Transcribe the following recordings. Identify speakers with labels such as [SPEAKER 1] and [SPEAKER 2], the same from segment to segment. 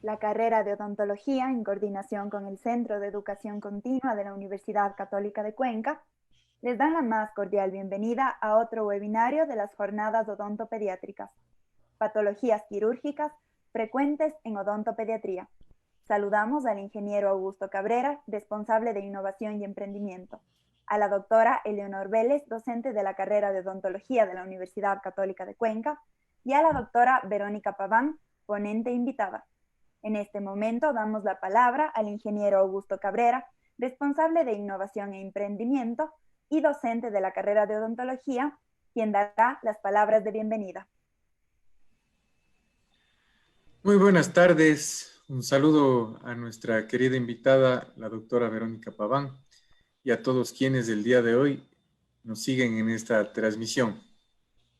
[SPEAKER 1] la carrera de odontología, en coordinación con el Centro de Educación Continua de la Universidad Católica de Cuenca, les dan la más cordial bienvenida a otro webinario de las jornadas odontopediátricas, patologías quirúrgicas frecuentes en odontopediatría. Saludamos al ingeniero Augusto Cabrera, responsable de innovación y emprendimiento, a la doctora Eleonor Vélez, docente de la carrera de odontología de la Universidad Católica de Cuenca, y a la doctora Verónica Paván, ponente invitada. En este momento damos la palabra al ingeniero Augusto Cabrera, responsable de innovación e emprendimiento y docente de la carrera de odontología, quien dará las palabras de bienvenida.
[SPEAKER 2] Muy buenas tardes. Un saludo a nuestra querida invitada, la doctora Verónica Paván, y a todos quienes el día de hoy nos siguen en esta transmisión.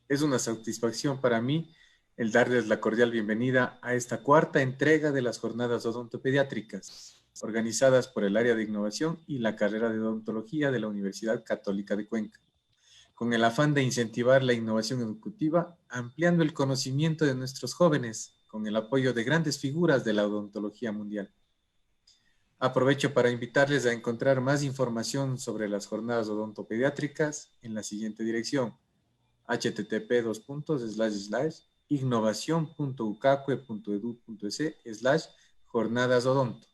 [SPEAKER 2] Es una satisfacción para mí el darles la cordial bienvenida a esta cuarta entrega de las jornadas odontopediátricas, organizadas por el área de innovación y la carrera de odontología de la Universidad Católica de Cuenca, con el afán de incentivar la innovación educativa, ampliando el conocimiento de nuestros jóvenes, con el apoyo de grandes figuras de la odontología mundial. Aprovecho para invitarles a encontrar más información sobre las jornadas odontopediátricas en la siguiente dirección: http://innovacion.ucacue.edu.es/jornadas odonto.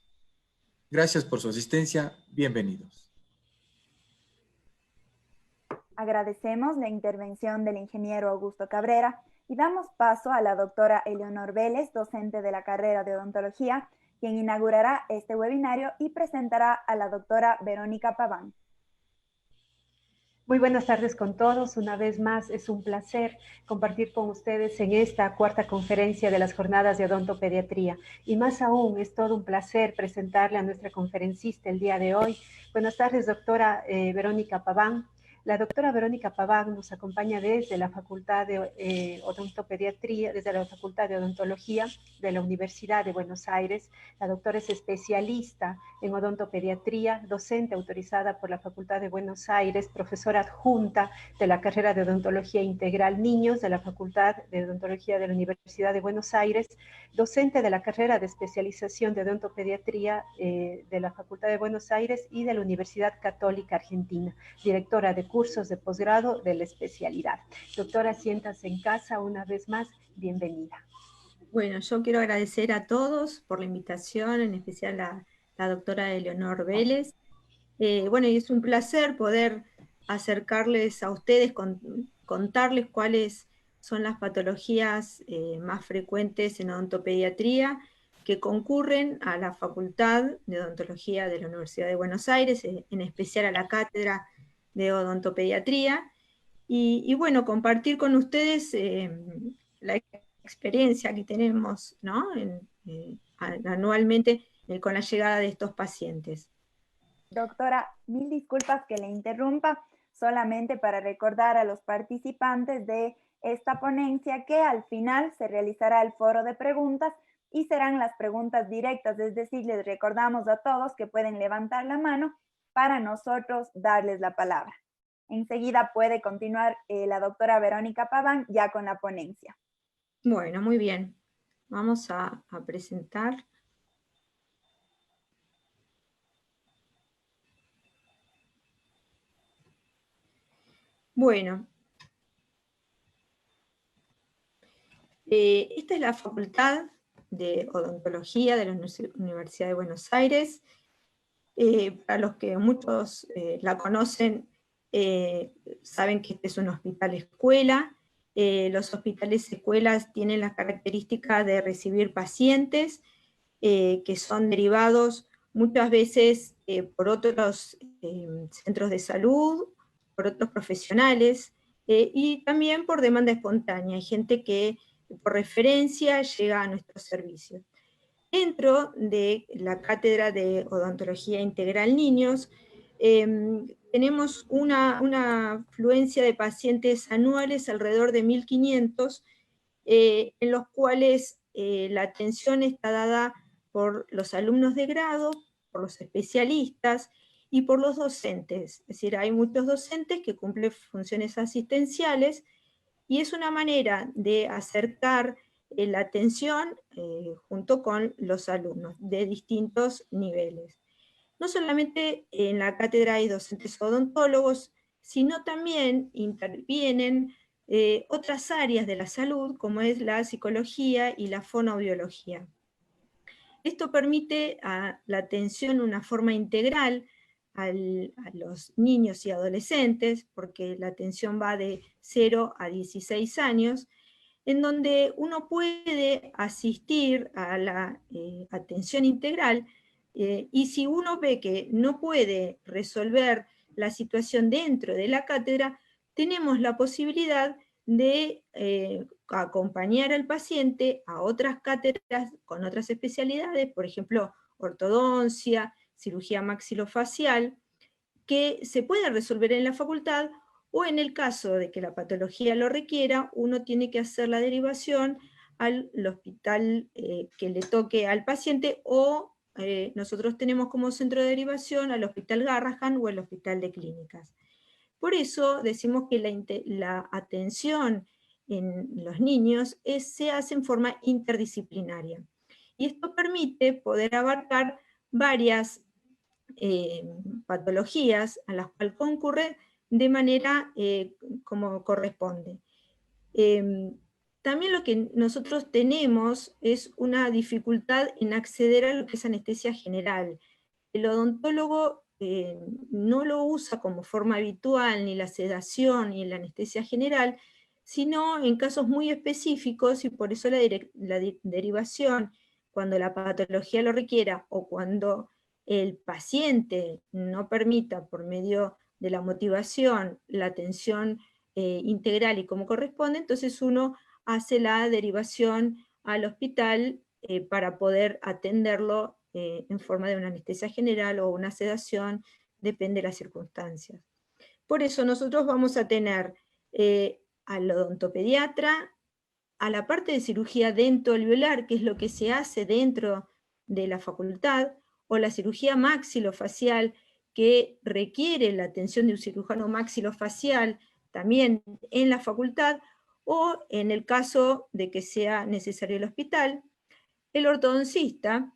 [SPEAKER 2] Gracias por su asistencia. Bienvenidos.
[SPEAKER 1] Agradecemos la intervención del ingeniero Augusto Cabrera y damos paso a la doctora Eleonor Vélez, docente de la carrera de odontología, quien inaugurará este webinario y presentará a la doctora Verónica Paván.
[SPEAKER 3] Muy buenas tardes con todos. Una vez más es un placer compartir con ustedes en esta cuarta conferencia de las jornadas de odontopediatría. Y más aún, es todo un placer presentarle a nuestra conferencista el día de hoy. Buenas tardes, doctora Verónica Paván. La doctora Verónica Paván nos acompaña desde la Facultad de Odontopediatría, desde la Facultad de Odontología de la Universidad de Buenos Aires. La doctora es especialista en odontopediatría, docente autorizada por la Facultad de Buenos Aires, profesora adjunta de la carrera de Odontología Integral Niños de la Facultad de Odontología de la Universidad de Buenos Aires, docente de la carrera de especialización de odontopediatría de la Facultad de Buenos Aires y de la Universidad Católica Argentina, directora de cursos de posgrado de la especialidad. Doctora, siéntase en casa una vez más, bienvenida.
[SPEAKER 4] Bueno, yo quiero agradecer a todos por la invitación, en especial a la doctora Eleonor Vélez. Bueno, y es un placer poder acercarles a ustedes, contarles cuáles son las patologías más frecuentes en odontopediatría que concurren a la Facultad de Odontología de la Universidad de Buenos Aires, en especial a la cátedra de odontopediatría, y bueno, compartir con ustedes la experiencia que tenemos, ¿no? Anualmente con la llegada de estos pacientes.
[SPEAKER 1] Doctora, mil disculpas que le interrumpa, solamente para recordar a los participantes de esta ponencia que al final se realizará el foro de preguntas y serán las preguntas directas, es decir, les recordamos a todos que pueden levantar la mano para nosotros darles la palabra. Enseguida puede continuar la doctora Verónica Paván ya con la ponencia.
[SPEAKER 4] Bueno, muy bien. Vamos a presentar. Bueno, esta es la Facultad de Odontología de la Universidad de Buenos Aires. Para los que muchos la conocen, saben que este es un hospital escuela. Los hospitales escuelas tienen la característica de recibir pacientes que son derivados muchas veces por otros centros de salud, por otros profesionales, y también por demanda espontánea. Hay gente que por referencia llega a nuestros servicios. Dentro de la Cátedra de Odontología Integral Niños, tenemos una afluencia de pacientes anuales alrededor de 1.500, en los cuales la atención está dada por los alumnos de grado, por los especialistas y por los docentes. Es decir, hay muchos docentes que cumplen funciones asistenciales y es una manera de acercar la atención junto con los alumnos de distintos niveles. No solamente en la cátedra hay docentes odontólogos, sino también intervienen otras áreas de la salud, como es la psicología y la fonoaudiología. Esto permite la atención de una forma integral a los niños y adolescentes, porque la atención va de 0 a 16 años, en donde uno puede asistir a la atención integral, y si uno ve que no puede resolver la situación dentro de la cátedra, tenemos la posibilidad de acompañar al paciente a otras cátedras con otras especialidades, por ejemplo, ortodoncia, cirugía maxilofacial, que se puede resolver en la facultad, o en el caso de que la patología lo requiera, uno tiene que hacer la derivación al hospital que le toque al paciente, o nosotros tenemos como centro de derivación al Hospital Garrahan o el Hospital de Clínicas. Por eso decimos que la atención en los niños se hace en forma interdisciplinaria. Y esto permite poder abarcar varias patologías a las cuales concurre de manera como corresponde. También lo que nosotros tenemos es una dificultad en acceder a lo que es anestesia general. El odontólogo no lo usa como forma habitual, ni la sedación ni la anestesia general, sino en casos muy específicos, y por eso la derivación, cuando la patología lo requiera o cuando el paciente no permita, por medio de la motivación, la atención integral y como corresponde, entonces uno hace la derivación al hospital para poder atenderlo en forma de una anestesia general o una sedación, depende de las circunstancias. Por eso nosotros vamos a tener al odontopediatra, a la parte de cirugía dentoalveolar, que es lo que se hace dentro de la facultad, o la cirugía maxilofacial, que requiere la atención de un cirujano maxilofacial también en la facultad, o en el caso de que sea necesario el hospital, el ortodoncista,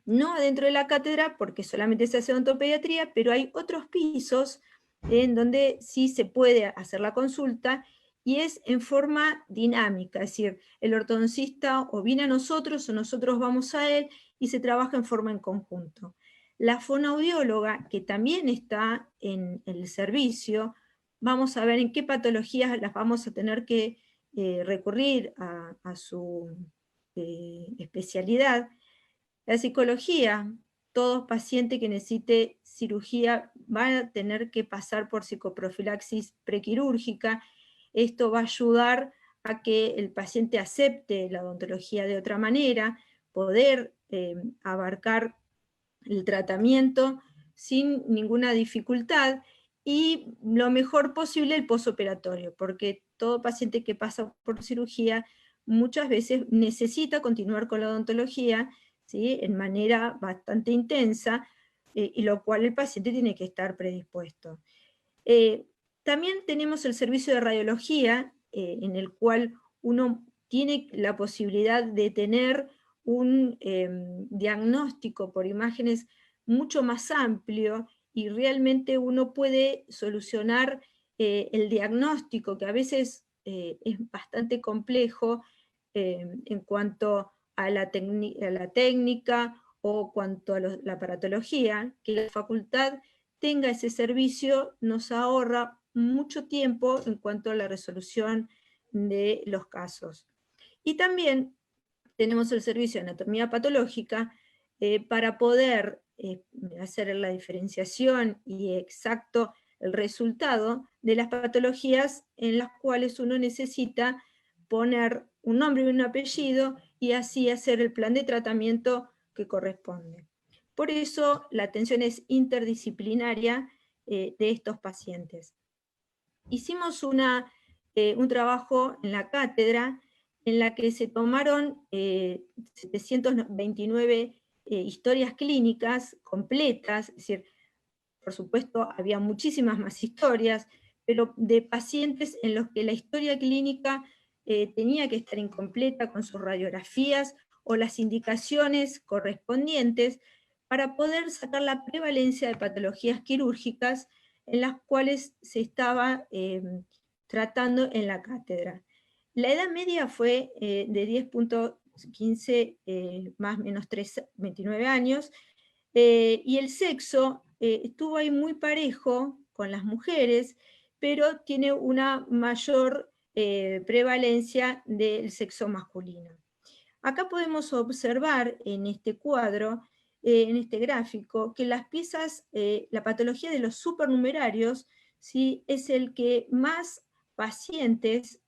[SPEAKER 4] no dentro de la cátedra, porque solamente se hace odontopediatría, pero hay otros pisos en donde sí se puede hacer la consulta, y es en forma dinámica, es decir, el ortodoncista o viene a nosotros o nosotros vamos a él, y se trabaja en forma en conjunto. La fonoaudióloga, que también está en el servicio, vamos a ver en qué patologías las vamos a tener que recurrir a su especialidad. La psicología, todo paciente que necesite cirugía va a tener que pasar por psicoprofilaxis prequirúrgica. Esto va a ayudar a que el paciente acepte la odontología de otra manera, poder abarcar el tratamiento sin ninguna dificultad, y lo mejor posible el posoperatorio, porque todo paciente que pasa por cirugía muchas veces necesita continuar con la odontología, ¿sí?, en manera bastante intensa, y lo cual el paciente tiene que estar predispuesto. También tenemos el servicio de radiología, en el cual uno tiene la posibilidad de tener un diagnóstico por imágenes mucho más amplio, y realmente uno puede solucionar el diagnóstico, que a veces es bastante complejo en cuanto a la técnica o cuanto a la aparatología. Que la facultad tenga ese servicio nos ahorra mucho tiempo en cuanto a la resolución de los casos. Y también tenemos el servicio de anatomía patológica para poder hacer la diferenciación y exacto el resultado de las patologías en las cuales uno necesita poner un nombre y un apellido, y así hacer el plan de tratamiento que corresponde. Por eso la atención es interdisciplinaria de estos pacientes. Hicimos un trabajo en la cátedra en la que se tomaron 729 historias clínicas completas, es decir, por supuesto había muchísimas más historias, pero de pacientes en los que la historia clínica tenía que estar incompleta con sus radiografías o las indicaciones correspondientes para poder sacar la prevalencia de patologías quirúrgicas en las cuales se estaba tratando en la cátedra. La edad media fue de 10.15 más o menos 29 años, y el sexo estuvo ahí muy parejo con las mujeres, pero tiene una mayor prevalencia del sexo masculino. Acá podemos observar en este cuadro, en este gráfico, que las piezas, la patología de los supernumerarios, ¿sí?, es el que más pacientes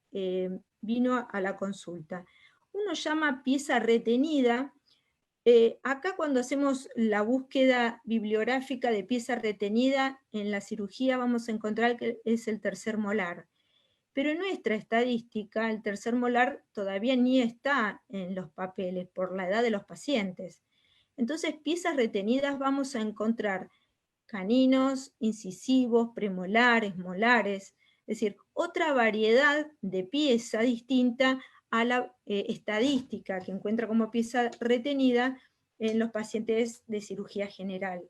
[SPEAKER 4] vino a la consulta. Uno llama pieza retenida. Acá cuando hacemos la búsqueda bibliográfica de pieza retenida en la cirugía vamos a encontrar que es el tercer molar. Pero en nuestra estadística el tercer molar todavía ni está en los papeles por la edad de los pacientes. Entonces, piezas retenidas vamos a encontrar caninos, incisivos, premolares, molares, es decir, otra variedad de pieza distinta a la estadística que encuentra como pieza retenida en los pacientes de cirugía general.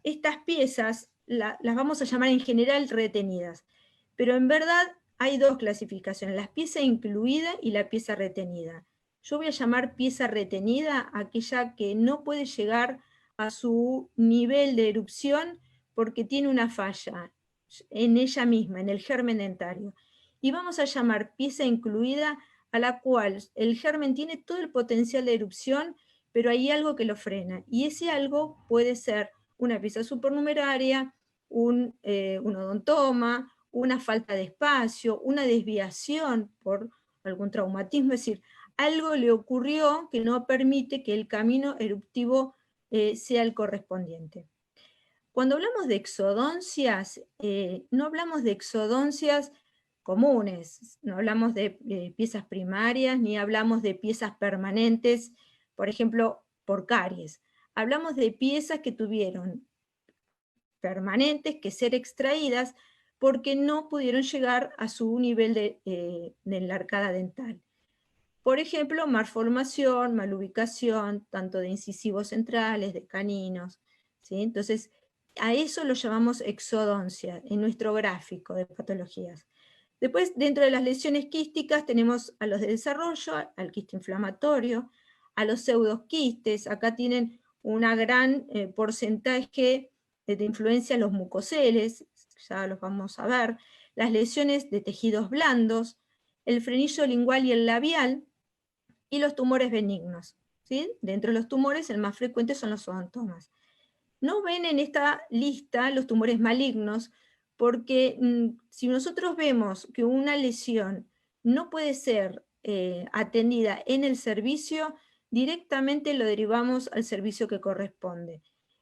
[SPEAKER 4] Estas piezas las vamos a llamar en general retenidas, pero en verdad hay dos clasificaciones, la pieza incluida y la pieza retenida. Yo voy a llamar pieza retenida aquella que no puede llegar a su nivel de erupción porque tiene una falla en ella misma, en el germen dentario. Y vamos a llamar pieza incluida a la cual el germen tiene todo el potencial de erupción, pero hay algo que lo frena. Y ese algo puede ser una pieza supernumeraria, un odontoma, una falta de espacio, una desviación por algún traumatismo, es decir, algo le ocurrió que no permite que el camino eruptivo sea el correspondiente. Cuando hablamos de exodoncias, no hablamos de exodoncias comunes, no hablamos de piezas primarias, ni hablamos de piezas permanentes, por ejemplo, por caries. Hablamos de piezas que tuvieron permanentes que ser extraídas porque no pudieron llegar a su nivel de la arcada dental. Por ejemplo, malformación, malubicación, tanto de incisivos centrales, de caninos, ¿sí? Entonces, a eso lo llamamos exodoncia en nuestro gráfico de patologías. Después, dentro de las lesiones quísticas, tenemos a los de desarrollo, al quiste inflamatorio, a los pseudoquistes. Acá tienen una gran porcentaje de influencia en los mucoceles, ya los vamos a ver, las lesiones de tejidos blandos, el frenillo lingual y el labial, y los tumores benignos, ¿sí? Dentro de los tumores, el más frecuente son los odontomas. No ven en esta lista los tumores malignos, porque si nosotros vemos que una lesión no puede ser atendida en el servicio, directamente lo derivamos al servicio que corresponde.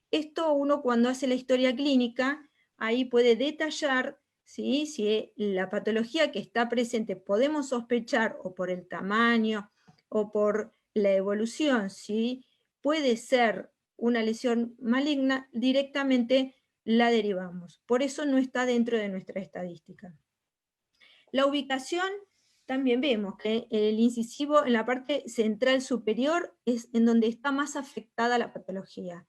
[SPEAKER 4] Esto uno cuando hace la historia clínica, ahí puede detallar, ¿sí?, si la patología que está presente podemos sospechar o por el tamaño o por la evolución, si puede ser una lesión maligna, directamente la derivamos. Por eso no está dentro de nuestra estadística. La ubicación, también vemos que el incisivo en la parte central superior es en donde está más afectada la patología.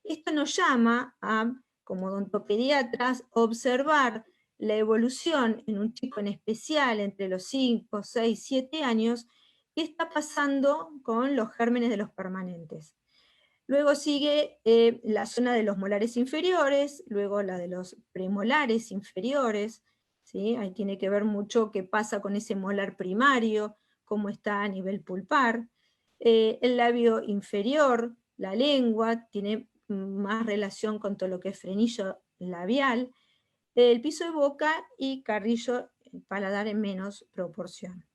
[SPEAKER 4] Esto nos llama a, como odontopediatras, observar la evolución en un chico en especial entre los 5, 6, 7 años, qué está pasando con los gérmenes de los permanentes. Luego sigue la zona de los molares inferiores, luego la de los premolares inferiores, ¿sí? Ahí tiene que ver mucho qué pasa con ese molar primario, cómo está a nivel pulpar. El labio inferior, la lengua, tiene más relación con todo lo que es frenillo labial, el piso de boca y carrillo paladar en menos proporción.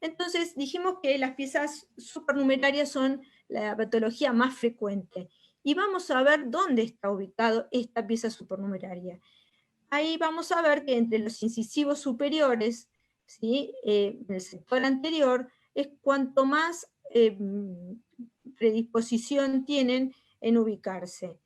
[SPEAKER 4] Entonces dijimos que las piezas supernumerarias son la patología más frecuente. Y vamos a ver dónde está ubicado esta pieza supernumeraria. Ahí vamos a ver que entre los incisivos superiores, ¿sí?, en el sector anterior, es cuanto más predisposición tienen en ubicarse.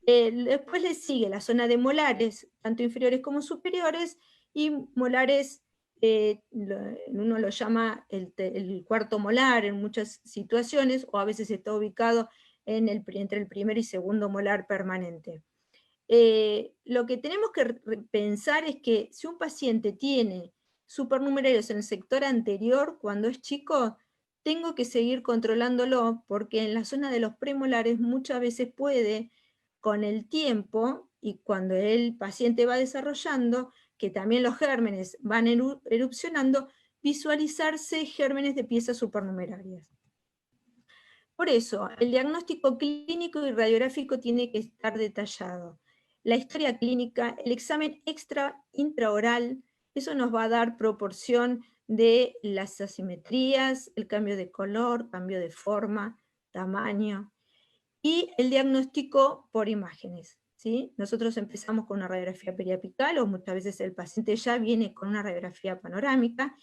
[SPEAKER 4] Después le sigue la zona de molares, tanto inferiores como superiores, y molares uno lo llama el cuarto molar en muchas situaciones, o a veces está ubicado entre el primer y segundo molar permanente. Lo que tenemos que pensar es que si un paciente tiene supernumerarios en el sector anterior cuando es chico, tengo que seguir controlándolo, porque en la zona de los premolares muchas veces puede, con el tiempo y cuando el paciente va desarrollando, que también los gérmenes van erupcionando, visualizarse gérmenes de piezas supernumerarias. Por eso, el diagnóstico clínico y radiográfico tiene que estar detallado. La historia clínica, el examen intraoral, eso nos va a dar proporción de las asimetrías, el cambio de color, cambio de forma, tamaño, y el diagnóstico por imágenes, ¿sí? Nosotros empezamos con una radiografía periapical, o muchas veces el paciente ya viene con una radiografía panorámica,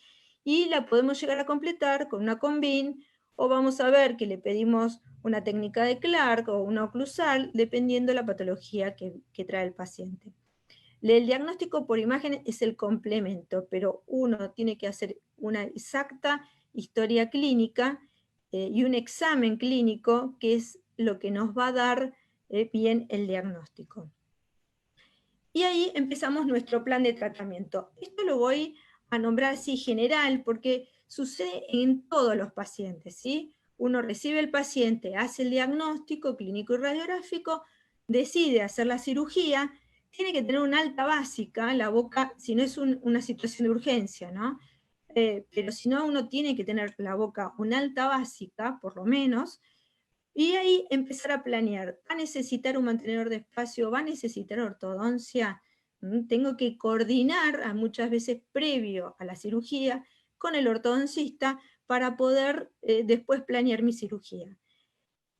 [SPEAKER 4] y la podemos llegar a completar con una combin, o vamos a ver que le pedimos una técnica de Clark o una oclusal, dependiendo de la patología que trae el paciente. El diagnóstico por imagen es el complemento, pero uno tiene que hacer una exacta historia clínica y un examen clínico, que es lo que nos va a dar bien el diagnóstico. Y ahí empezamos nuestro plan de tratamiento. Esto lo voy a nombrar así general, porque sucede en todos los pacientes, ¿sí? Uno recibe el paciente, hace el diagnóstico clínico y radiográfico, decide hacer la cirugía, tiene que tener una alta básica, la boca, si no es una situación de urgencia, ¿no? Pero si no, uno tiene que tener la boca una alta básica, por lo menos, y ahí empezar a planear. ¿Va a necesitar un mantenedor de espacio? ¿Va a necesitar ortodoncia? Tengo que coordinar muchas veces previo a la cirugía con el ortodoncista para poder después planear mi cirugía.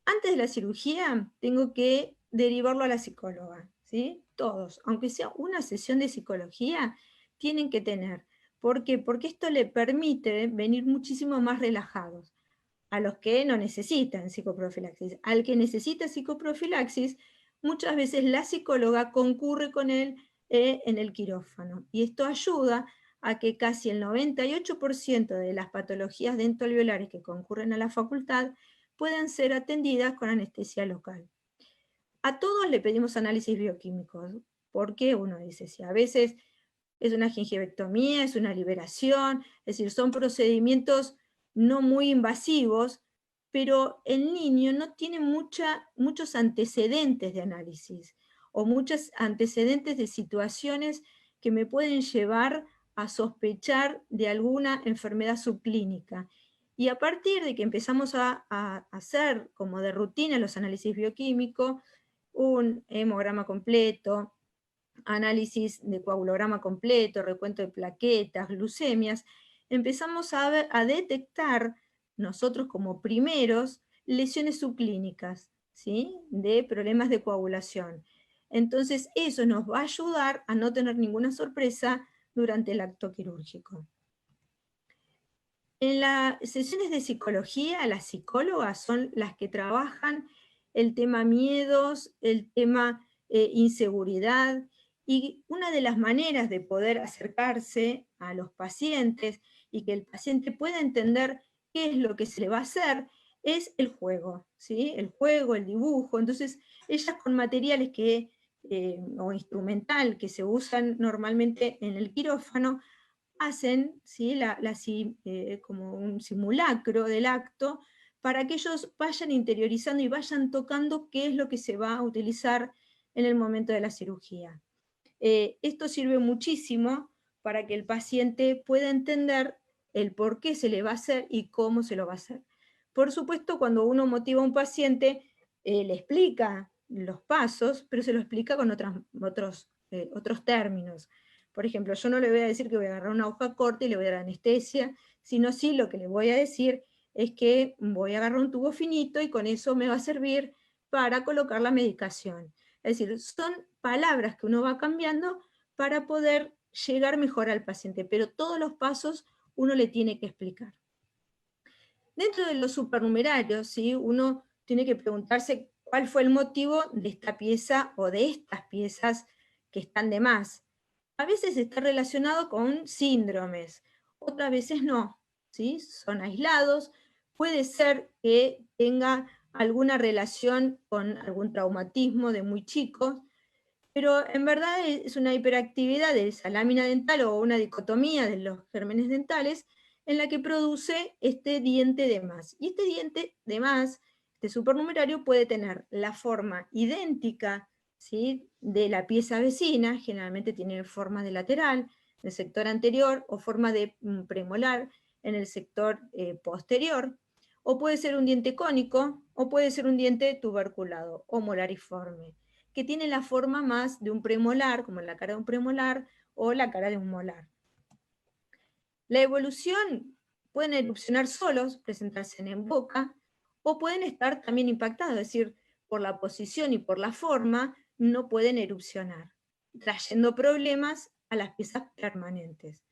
[SPEAKER 4] Antes de la cirugía tengo que derivarlo a la psicóloga, ¿sí? Todos, aunque sea una sesión de psicología, tienen que tener. ¿Por qué? Porque esto le permite venir muchísimo más relajados a los que no necesitan psicoprofilaxis. Al que necesita psicoprofilaxis, muchas veces la psicóloga concurre con él en el quirófano. Y esto ayuda a que casi el 98% de las patologías dentoalveolares que concurren a la facultad puedan ser atendidas con anestesia local. A todos le pedimos análisis bioquímicos, porque uno dice, si a veces es una gingivectomía, es una liberación, es decir, son procedimientos no muy invasivos, pero el niño no tiene muchos antecedentes de análisis, o muchos antecedentes de situaciones que me pueden llevar a sospechar de alguna enfermedad subclínica. Y a partir de que empezamos a hacer como de rutina los análisis bioquímicos, un hemograma completo, análisis de coagulograma completo, recuento de plaquetas, glucemias, empezamos a detectar nosotros como primeros lesiones subclínicas, ¿sí? De problemas de coagulación. Entonces eso nos va a ayudar a no tener ninguna sorpresa durante el acto quirúrgico. En las sesiones de psicología, las psicólogas son las que trabajan el tema miedos, el tema inseguridad, y una de las maneras de poder acercarse a los pacientes y que el paciente pueda entender qué es lo que se le va a hacer es el juego, ¿sí? El juego, el dibujo. Entonces, ellas con materiales o instrumental que se usan normalmente en el quirófano, hacen, ¿sí? Como un simulacro del acto para que ellos vayan interiorizando y vayan tocando qué es lo que se va a utilizar en el momento de la cirugía. Esto sirve muchísimo para que el paciente pueda entender el por qué se le va a hacer y cómo se lo va a hacer. Por supuesto, cuando uno motiva a un paciente, le explica los pasos, pero se lo explica con otros términos. Por ejemplo, yo no le voy a decir que voy a agarrar una hoja corta y le voy a dar anestesia, sino sí lo que le voy a decir es que voy a agarrar un tubo finito y con eso me va a servir para colocar la medicación. Es decir, son palabras que uno va cambiando para poder llegar mejor al paciente, pero todos los pasos uno le tiene que explicar. Dentro de los supernumerarios, ¿sí? Uno tiene que preguntarse cuál fue el motivo de esta pieza o de estas piezas que están de más. a veces está relacionado con síndromes, otras veces no, ¿sí? Son aislados, puede ser que tenga alguna relación con algún traumatismo de muy chicos, pero en verdad es una hiperactividad de esa lámina dental o una dicotomía de los gérmenes dentales en la que produce este diente de más. Y este diente de más, este supernumerario, puede tener la forma idéntica, ¿sí?, de la pieza vecina, generalmente tiene forma de lateral en el sector anterior o forma de premolar en el sector posterior, o puede ser un diente cónico o puede ser un diente tuberculado o molariforme, que tiene la forma más de un premolar, como la cara de un premolar o la cara de un molar. La evolución pueden erupcionar solos, presentarse en boca, o pueden estar también impactados, es decir, por la posición y por la forma, no pueden erupcionar, trayendo problemas a las piezas permanentes.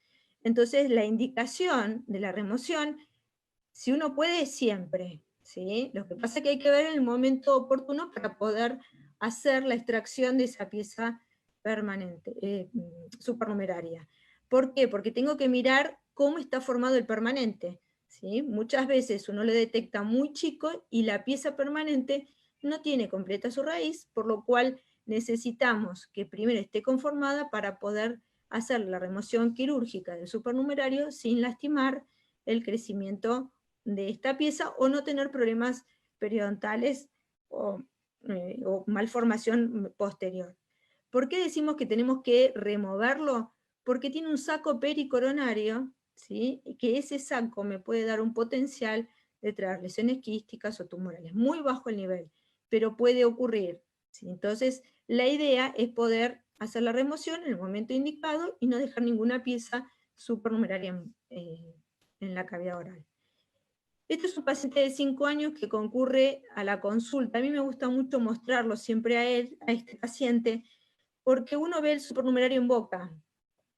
[SPEAKER 4] Entonces, la indicación de la remoción, si uno puede, siempre, ¿sí? Lo que pasa es que hay que ver el momento oportuno para poder hacer la extracción de esa pieza permanente, supernumeraria. ¿Por qué? Porque tengo que mirar cómo está formado el permanente, ¿sí? Muchas veces uno lo detecta muy chico y la pieza permanente no tiene completa su raíz, por lo cual necesitamos que primero esté conformada para poder hacer la remoción quirúrgica del supernumerario sin lastimar el crecimiento de esta pieza o no tener problemas periodontales o malformación posterior. ¿Por qué decimos que tenemos que removerlo? Porque tiene un saco pericoronario, ¿sí?, que ese saco me puede dar un potencial de traer lesiones quísticas o tumorales, muy bajo el nivel, pero puede ocurrir, ¿sí? Entonces, la idea es poder hacer la remoción en el momento indicado y no dejar ninguna pieza supernumeraria en la cavidad oral. Este es un paciente de 5 años que concurre a la consulta. A mí me gusta mucho mostrarlo siempre a él, a este paciente, porque uno ve el supernumerario en boca,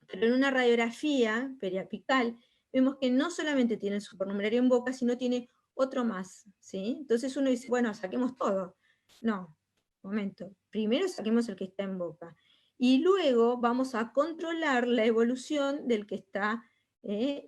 [SPEAKER 4] pero en una radiografía periapical vemos que no solamente tiene el supernumerario en boca, sino tiene otro más, ¿sí? Entonces uno dice, bueno, saquemos todo. No, momento, primero saquemos el que está en boca, y luego vamos a controlar la evolución del que está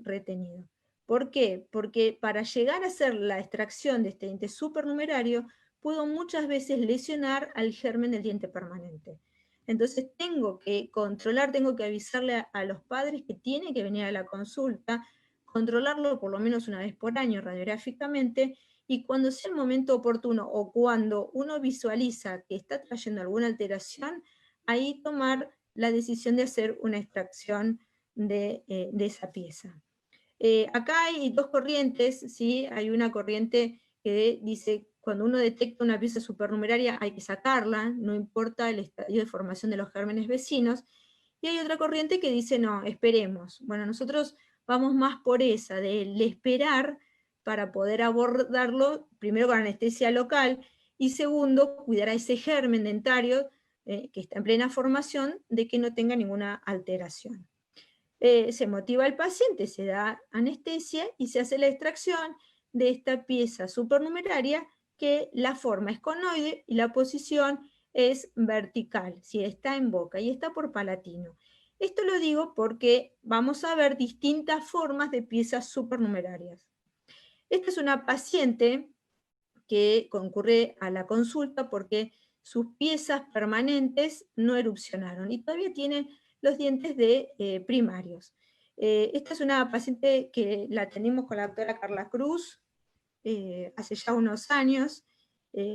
[SPEAKER 4] retenido. ¿Por qué? Porque para llegar a hacer la extracción de este diente supernumerario, puedo muchas veces lesionar al germen del diente permanente. Entonces tengo que controlar, tengo que avisarle a los padres que tienen que venir a la consulta, controlarlo por lo menos una vez por año radiográficamente, y cuando sea el momento oportuno o cuando uno visualiza que está trayendo alguna alteración, ahí tomar la decisión de hacer una extracción de esa pieza. Acá hay dos corrientes, ¿sí? Hay una corriente que dice, cuando uno detecta una pieza supernumeraria hay que sacarla, no importa el estadio de formación de los gérmenes vecinos, y hay otra corriente que dice, no, esperemos. Bueno, nosotros vamos más por esa, del esperar para poder abordarlo, primero con anestesia local, y segundo, cuidar a ese germen dentario que está en plena formación, de que no tenga ninguna alteración. Se motiva al paciente, se da anestesia y se hace la extracción de esta pieza supernumeraria que la forma es conoide y la posición es vertical, si está en boca y está por palatino. Esto lo digo porque vamos a ver distintas formas de piezas supernumerarias. Esta es una paciente que concurre a la consulta porque sus piezas permanentes no erupcionaron y todavía tiene los dientes de primarios. Esta es una paciente que la tenemos con la doctora Carla Cruz hace ya unos años,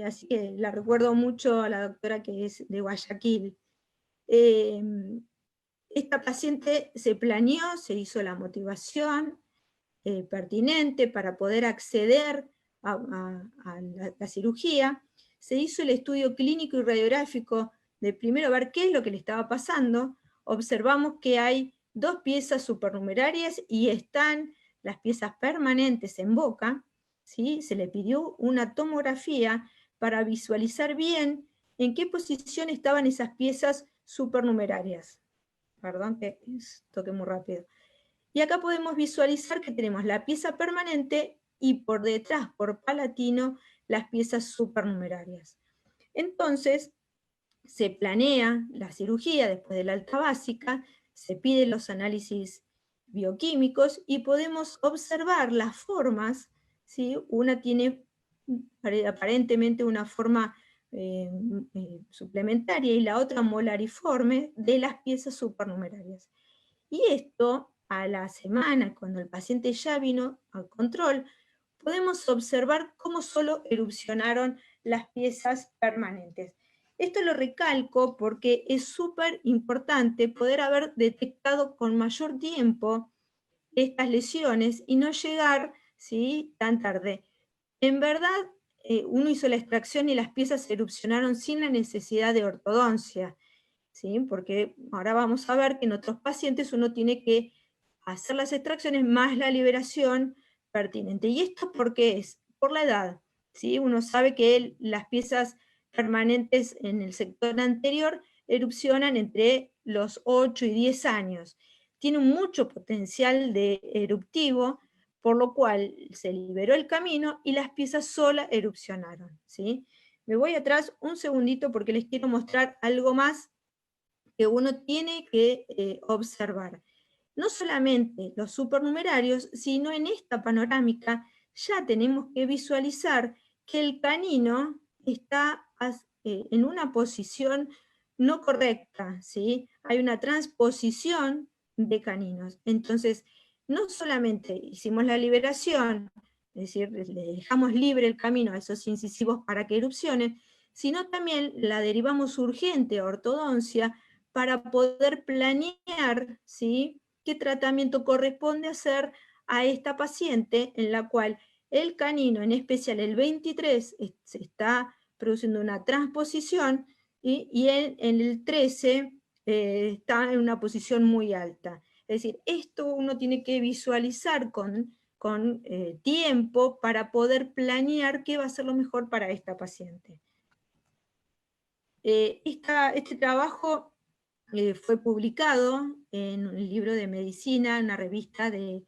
[SPEAKER 4] así que la recuerdo mucho a la doctora, que es de Guayaquil. Esta paciente se planeó, se hizo la motivación pertinente para poder acceder a la cirugía, se hizo el estudio clínico y radiográfico de primero ver qué es lo que le estaba pasando. Observamos que hay dos piezas supernumerarias y están las piezas permanentes en boca, ¿sí? Se le pidió una tomografía para visualizar bien en qué posición estaban esas piezas supernumerarias. Perdón que toqué muy rápido. Y acá podemos visualizar que tenemos la pieza permanente y por detrás, por palatino, las piezas supernumerarias. Entonces, se planea la cirugía después de la alta básica, se piden los análisis bioquímicos y podemos observar las formas, ¿sí? Una tiene aparentemente una forma suplementaria y la otra molariforme de las piezas supernumerarias. Y esto, a la semana, cuando el paciente ya vino al control, podemos observar cómo solo erupcionaron las piezas permanentes. Esto lo recalco porque es súper importante poder haber detectado con mayor tiempo estas lesiones y no llegar, ¿sí?, tan tarde. En verdad, uno hizo la extracción y las piezas erupcionaron sin la necesidad de ortodoncia, ¿sí? Porque ahora vamos a ver que en otros pacientes uno tiene que hacer las extracciones más la liberación pertinente. ¿Y esto por qué es? Por la edad, ¿sí? Uno sabe que las piezas permanentes en el sector anterior erupcionan entre los 8 y 10 años. Tienen mucho potencial de eruptivo, por lo cual se liberó el camino y las piezas solas erupcionaron, ¿sí? Me voy atrás un segundito porque les quiero mostrar algo más que uno tiene que observar. No solamente los supernumerarios, sino en esta panorámica ya tenemos que visualizar que el canino está en una posición no correcta, ¿sí? Hay una transposición de caninos. Entonces, no solamente hicimos la liberación, es decir, le dejamos libre el camino a esos incisivos para que erupcionen, sino también la derivamos urgente a ortodoncia para poder planear, ¿sí?, qué tratamiento corresponde hacer a esta paciente en la cual el canino, en especial el 23, se está produciendo una transposición y en el 13 está en una posición muy alta. Es decir, esto uno tiene que visualizar con tiempo para poder planear qué va a ser lo mejor para esta paciente. Este trabajo fue publicado en un libro de medicina, en una revista de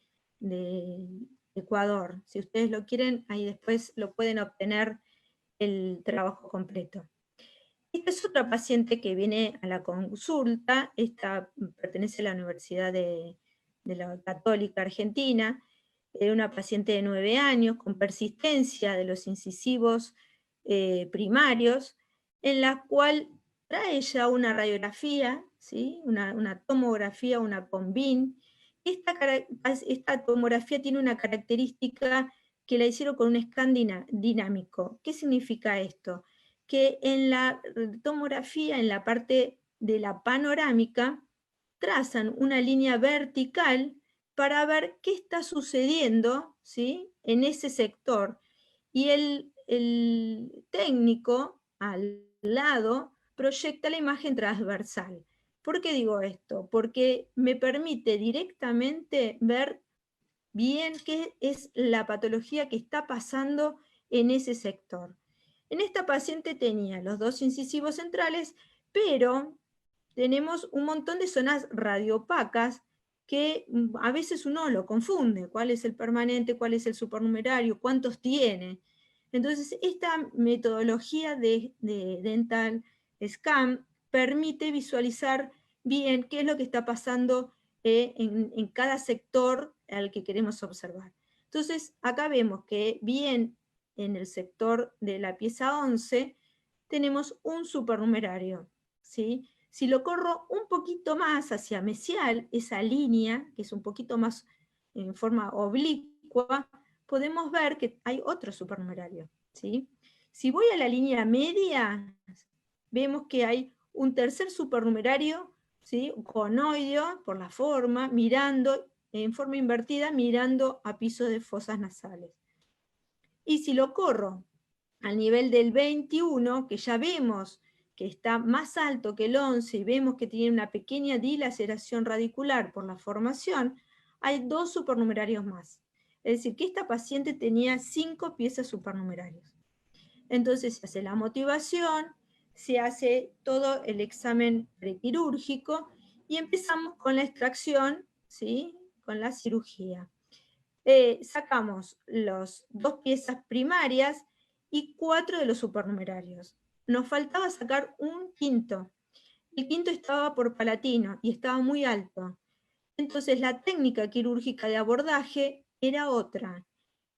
[SPEAKER 4] Ecuador. Si ustedes lo quieren, ahí después lo pueden obtener el trabajo completo. Esta es otra paciente que viene a la consulta. Esta pertenece a la Universidad de la Católica Argentina. Una paciente de 9 años con persistencia de los incisivos primarios, en la cual trae ya una radiografía, ¿sí?, una tomografía, una CONBIN. Esta tomografía tiene una característica que la hicieron con un scan dinámico. ¿Qué significa esto? Que en la tomografía, en la parte de la panorámica, trazan una línea vertical para ver qué está sucediendo, ¿sí?, en ese sector. Y el técnico al lado proyecta la imagen transversal. ¿Por qué digo esto? Porque me permite directamente ver bien qué es la patología que está pasando en ese sector. En esta paciente tenía los 2 incisivos centrales, pero tenemos un montón de zonas radiopacas que a veces uno lo confunde, cuál es el permanente, cuál es el supernumerario, cuántos tiene. Entonces, esta metodología de Dental Scan permite visualizar bien qué es lo que está pasando en cada sector al que queremos observar. Entonces, acá vemos que bien en el sector de la pieza 11 tenemos un supernumerario, ¿sí? Si lo corro un poquito más hacia mesial, esa línea, que es un poquito más en forma oblicua, podemos ver que hay otro supernumerario, ¿sí? Si voy a la línea media, vemos que hay un tercer supernumerario, ¿sí?, conoideo por la forma, mirando en forma invertida, mirando a piso de fosas nasales. Y si lo corro al nivel del 21, que ya vemos que está más alto que el 11 y vemos que tiene una pequeña dilaceración radicular por la formación, hay 2 supernumerarios más. Es decir, que esta paciente tenía 5 piezas supernumerarios. Entonces se hace la motivación, se hace todo el examen prequirúrgico y empezamos con la extracción, ¿sí?, con la cirugía. Sacamos las 2 piezas primarias y 4 de los supernumerarios. Nos faltaba sacar un quinto. el quinto estaba por palatino y estaba muy alto. Entonces la técnica quirúrgica de abordaje era otra.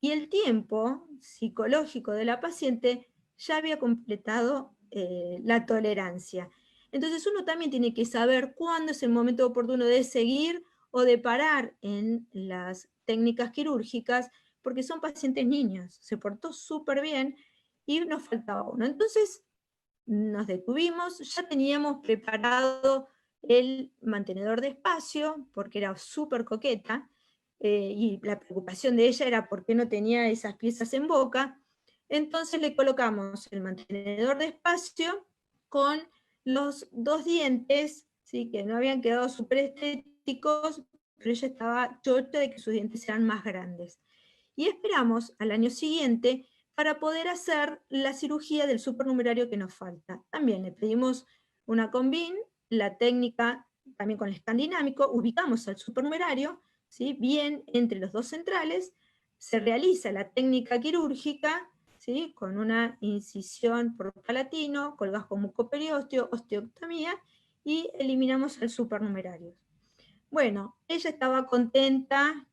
[SPEAKER 4] Y el tiempo psicológico de la paciente ya había completado la tolerancia. Entonces uno también tiene que saber cuándo es el momento oportuno de seguir o de parar en las técnicas quirúrgicas, porque son pacientes niños, se portó súper bien y nos faltaba uno. Entonces nos detuvimos, ya teníamos preparado el mantenedor de espacio, porque era súper coqueta, y la preocupación de ella era por qué no tenía esas piezas en boca. Entonces le colocamos el mantenedor de espacio con los dos dientes, ¿sí? Que no habían quedado súper estéticos, pero ella estaba chocha de que sus dientes eran más grandes. Y esperamos al año siguiente para poder hacer la cirugía del supernumerario que nos falta. También le pedimos una combin, la técnica también con el escandinámico, ubicamos al supernumerario, ¿sí? Bien entre los dos centrales, se realiza la técnica quirúrgica, ¿sí? Con una incisión por palatino, colgajo mucoperiósteo, osteoctomía, y eliminamos el supernumerario. Bueno, ella estaba contenta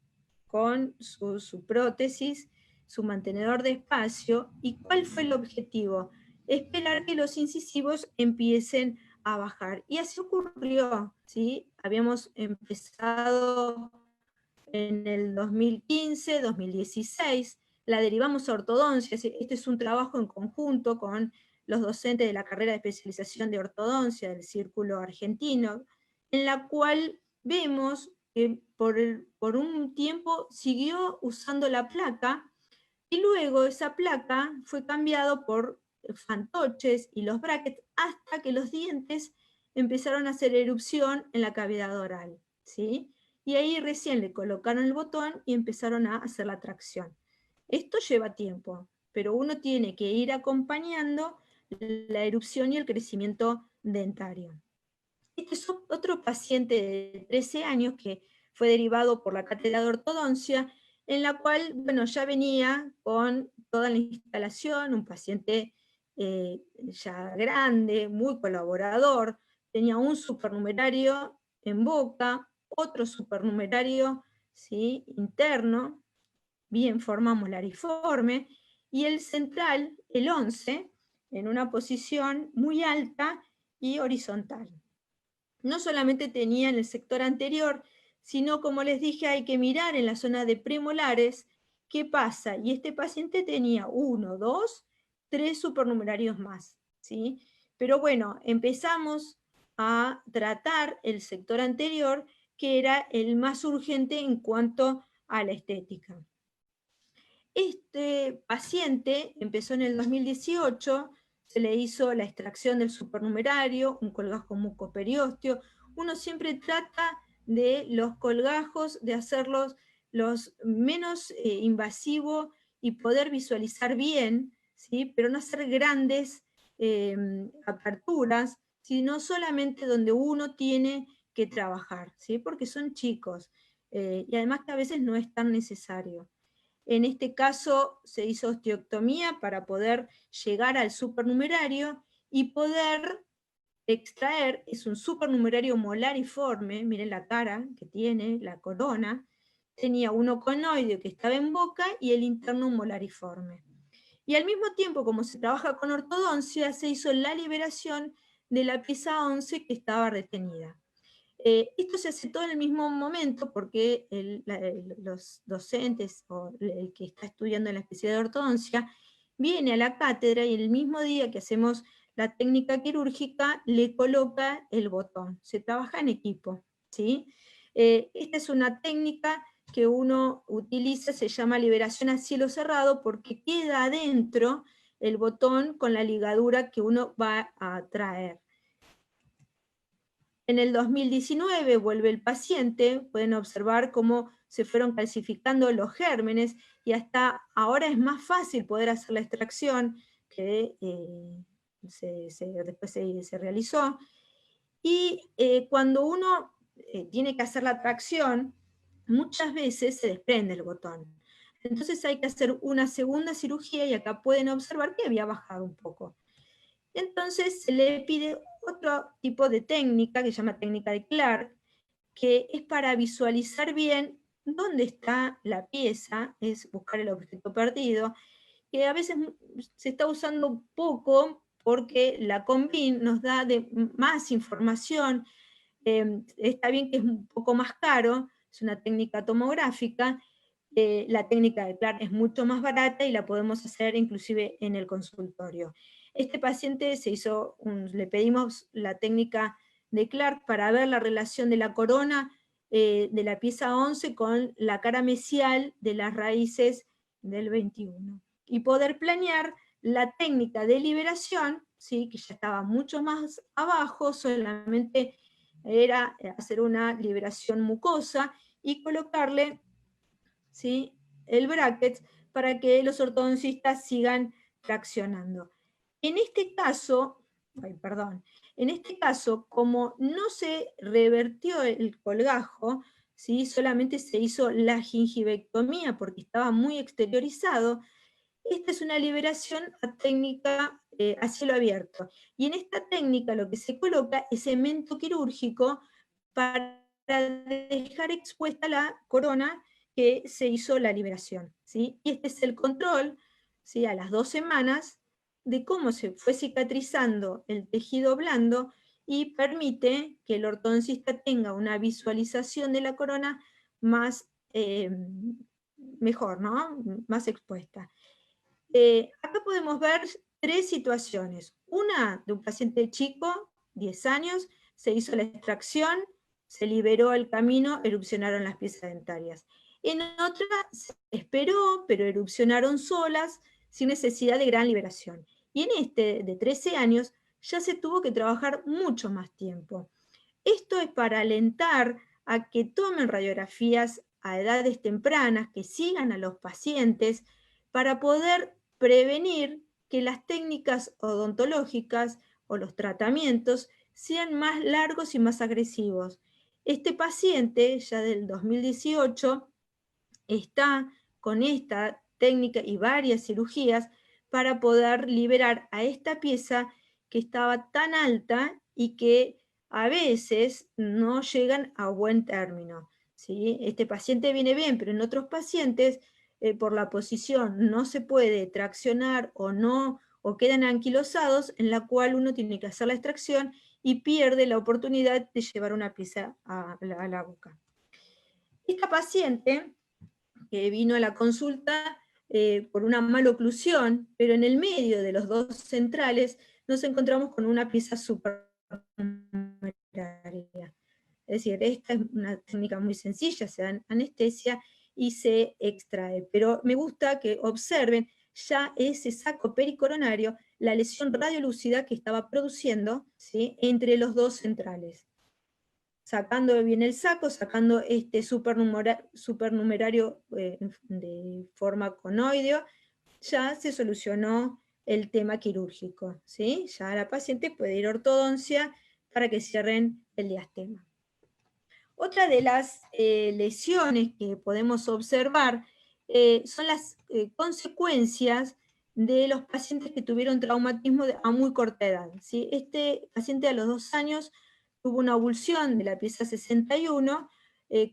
[SPEAKER 4] con su prótesis, su mantenedor de espacio. ¿Y cuál fue el objetivo? Esperar que los incisivos empiecen a bajar. Y así ocurrió, ¿sí? Habíamos empezado en el 2015, 2016, la derivamos a ortodoncia. Este es un trabajo en conjunto con los docentes de la carrera de especialización de ortodoncia del Círculo Argentino, en la cual vemos que por un tiempo siguió usando la placa y luego esa placa fue cambiado por fantoches y los brackets hasta que los dientes empezaron a hacer erupción en la cavidad oral, ¿sí? Y ahí recién le colocaron el botón y empezaron a hacer la tracción. Esto lleva tiempo, pero uno tiene que ir acompañando la erupción y el crecimiento dentario. Este es otro paciente de 13 años que fue derivado por la cátedra de ortodoncia, en la cual, bueno, ya venía con toda la instalación, un paciente ya grande, muy colaborador, tenía un supernumerario en boca, otro supernumerario, ¿sí? Interno, bien forma molariforme, y el central, el 11, en una posición muy alta y horizontal. No solamente tenía en el sector anterior, sino, como les dije, hay que mirar en la zona de premolares qué pasa. Y este paciente tenía 1, 2, 3 supernumerarios más, ¿sí? Pero bueno, empezamos a tratar el sector anterior, que era el más urgente en cuanto a la estética. Este paciente empezó en el 2018, se le hizo la extracción del supernumerario, un colgajo mucoperiósteo. Uno siempre trata de los colgajos, de hacerlos los menos invasivos y poder visualizar bien, ¿sí? Pero no hacer grandes aperturas, sino solamente donde uno tiene que trabajar, ¿sí? Porque son chicos y además que a veces no es tan necesario. En este caso se hizo osteoctomía para poder llegar al supernumerario y poder extraer, es un supernumerario molariforme, miren la cara que tiene, la corona, tenía un conoideo que estaba en boca y el interno molariforme. Y al mismo tiempo, como se trabaja con ortodoncia, se hizo la liberación de la pieza 11 que estaba retenida. Esto se hace todo en el mismo momento porque los docentes o el que está estudiando en la especialidad de ortodoncia viene a la cátedra y el mismo día que hacemos la técnica quirúrgica le coloca el botón. Se trabaja en equipo, ¿sí? Esta es una técnica que uno utiliza, se llama liberación a cielo cerrado porque queda adentro el botón con la ligadura que uno va a traer. En el 2019 vuelve el paciente, pueden observar cómo se fueron calcificando los gérmenes y hasta ahora es más fácil poder hacer la extracción que después se realizó. Y cuando uno tiene que hacer la tracción, muchas veces se desprende el botón. Entonces hay que hacer una segunda cirugía y acá pueden observar que había bajado un poco. Entonces se le pide otro tipo de técnica que se llama técnica de Clark, que es para visualizar bien dónde está la pieza, es buscar el objeto perdido, que a veces se está usando poco porque la Combin nos da más información. Está bien que es un poco más caro, es una técnica tomográfica. La técnica de Clark es mucho más barata y la podemos hacer inclusive en el consultorio. Este paciente le pedimos la técnica de Clark para ver la relación de la corona de la pieza 11 con la cara mesial de las raíces del 21. Y poder planear la técnica de liberación, ¿sí? Que ya estaba mucho más abajo, solamente era hacer una liberación mucosa y colocarle, ¿sí?, el bracket para que los ortodoncistas sigan traccionando. En este caso, como no se revertió el colgajo, ¿sí?, solamente se hizo la gingivectomía porque estaba muy exteriorizado, esta es una liberación técnica a cielo abierto. Y en esta técnica lo que se coloca es cemento quirúrgico para dejar expuesta la corona que se hizo la liberación, ¿sí? Y este es el control, ¿sí?, a las 2 semanas de cómo se fue cicatrizando el tejido blando y permite que el ortodoncista tenga una visualización de la corona más mejor, ¿no?, más expuesta. Acá podemos ver 3 situaciones. Una de un paciente chico, 10 años, se hizo la extracción, se liberó el camino, erupcionaron las piezas dentarias. En otra se esperó, pero erupcionaron solas, sin necesidad de gran liberación. Y en este, de 13 años, ya se tuvo que trabajar mucho más tiempo. Esto es para alentar a que tomen radiografías a edades tempranas, que sigan a los pacientes, para poder prevenir que las técnicas odontológicas o los tratamientos sean más largos y más agresivos. Este paciente, ya del 2018, está con esta técnica y varias cirugías para poder liberar a esta pieza que estaba tan alta y que a veces no llegan a buen término, ¿sí? Este paciente viene bien, pero en otros pacientes por la posición no se puede traccionar o quedan anquilosados, en la cual uno tiene que hacer la extracción y pierde la oportunidad de llevar una pieza a la boca. Esta paciente que vino a la consulta por una maloclusión, pero en el medio de los dos centrales nos encontramos con una pieza supernumeraria. Es decir, esta es una técnica muy sencilla, se da anestesia y se extrae. Pero me gusta que observen ya ese saco pericoronario, la lesión radiolúcida que estaba produciendo, ¿sí?, entre los dos centrales. Sacando bien el saco, sacando este supernumerario de forma conoideo, ya se solucionó el tema quirúrgico, ¿sí? Ya la paciente puede ir a ortodoncia para que cierren el diastema. Otra de las lesiones que podemos observar son las consecuencias de los pacientes que tuvieron traumatismo a muy corta edad, ¿sí? Este paciente a los 2 años tuvo una avulsión de la pieza 61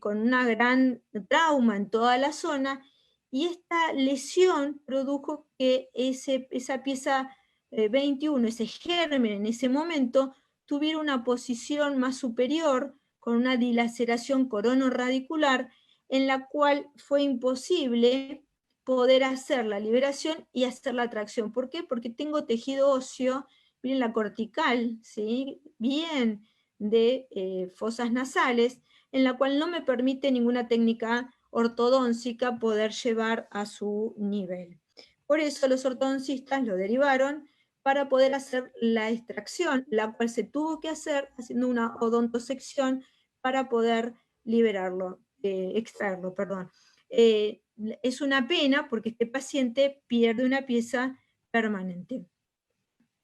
[SPEAKER 4] con una gran trauma en toda la zona, y esta lesión produjo que esa pieza 21, ese germen en ese momento, tuviera una posición más superior, con una dilaceración coronoradicular, en la cual fue imposible poder hacer la liberación y hacer la tracción. ¿Por qué? Porque tengo tejido óseo, miren la cortical, ¿sí?, bien de fosas nasales, en la cual no me permite ninguna técnica ortodóntica poder llevar a su nivel. Por eso los ortodoncistas lo derivaron para poder hacer la extracción, la cual se tuvo que hacer haciendo una odontosección para poder liberarlo, extraerlo, perdón. Es una pena porque este paciente pierde una pieza permanente.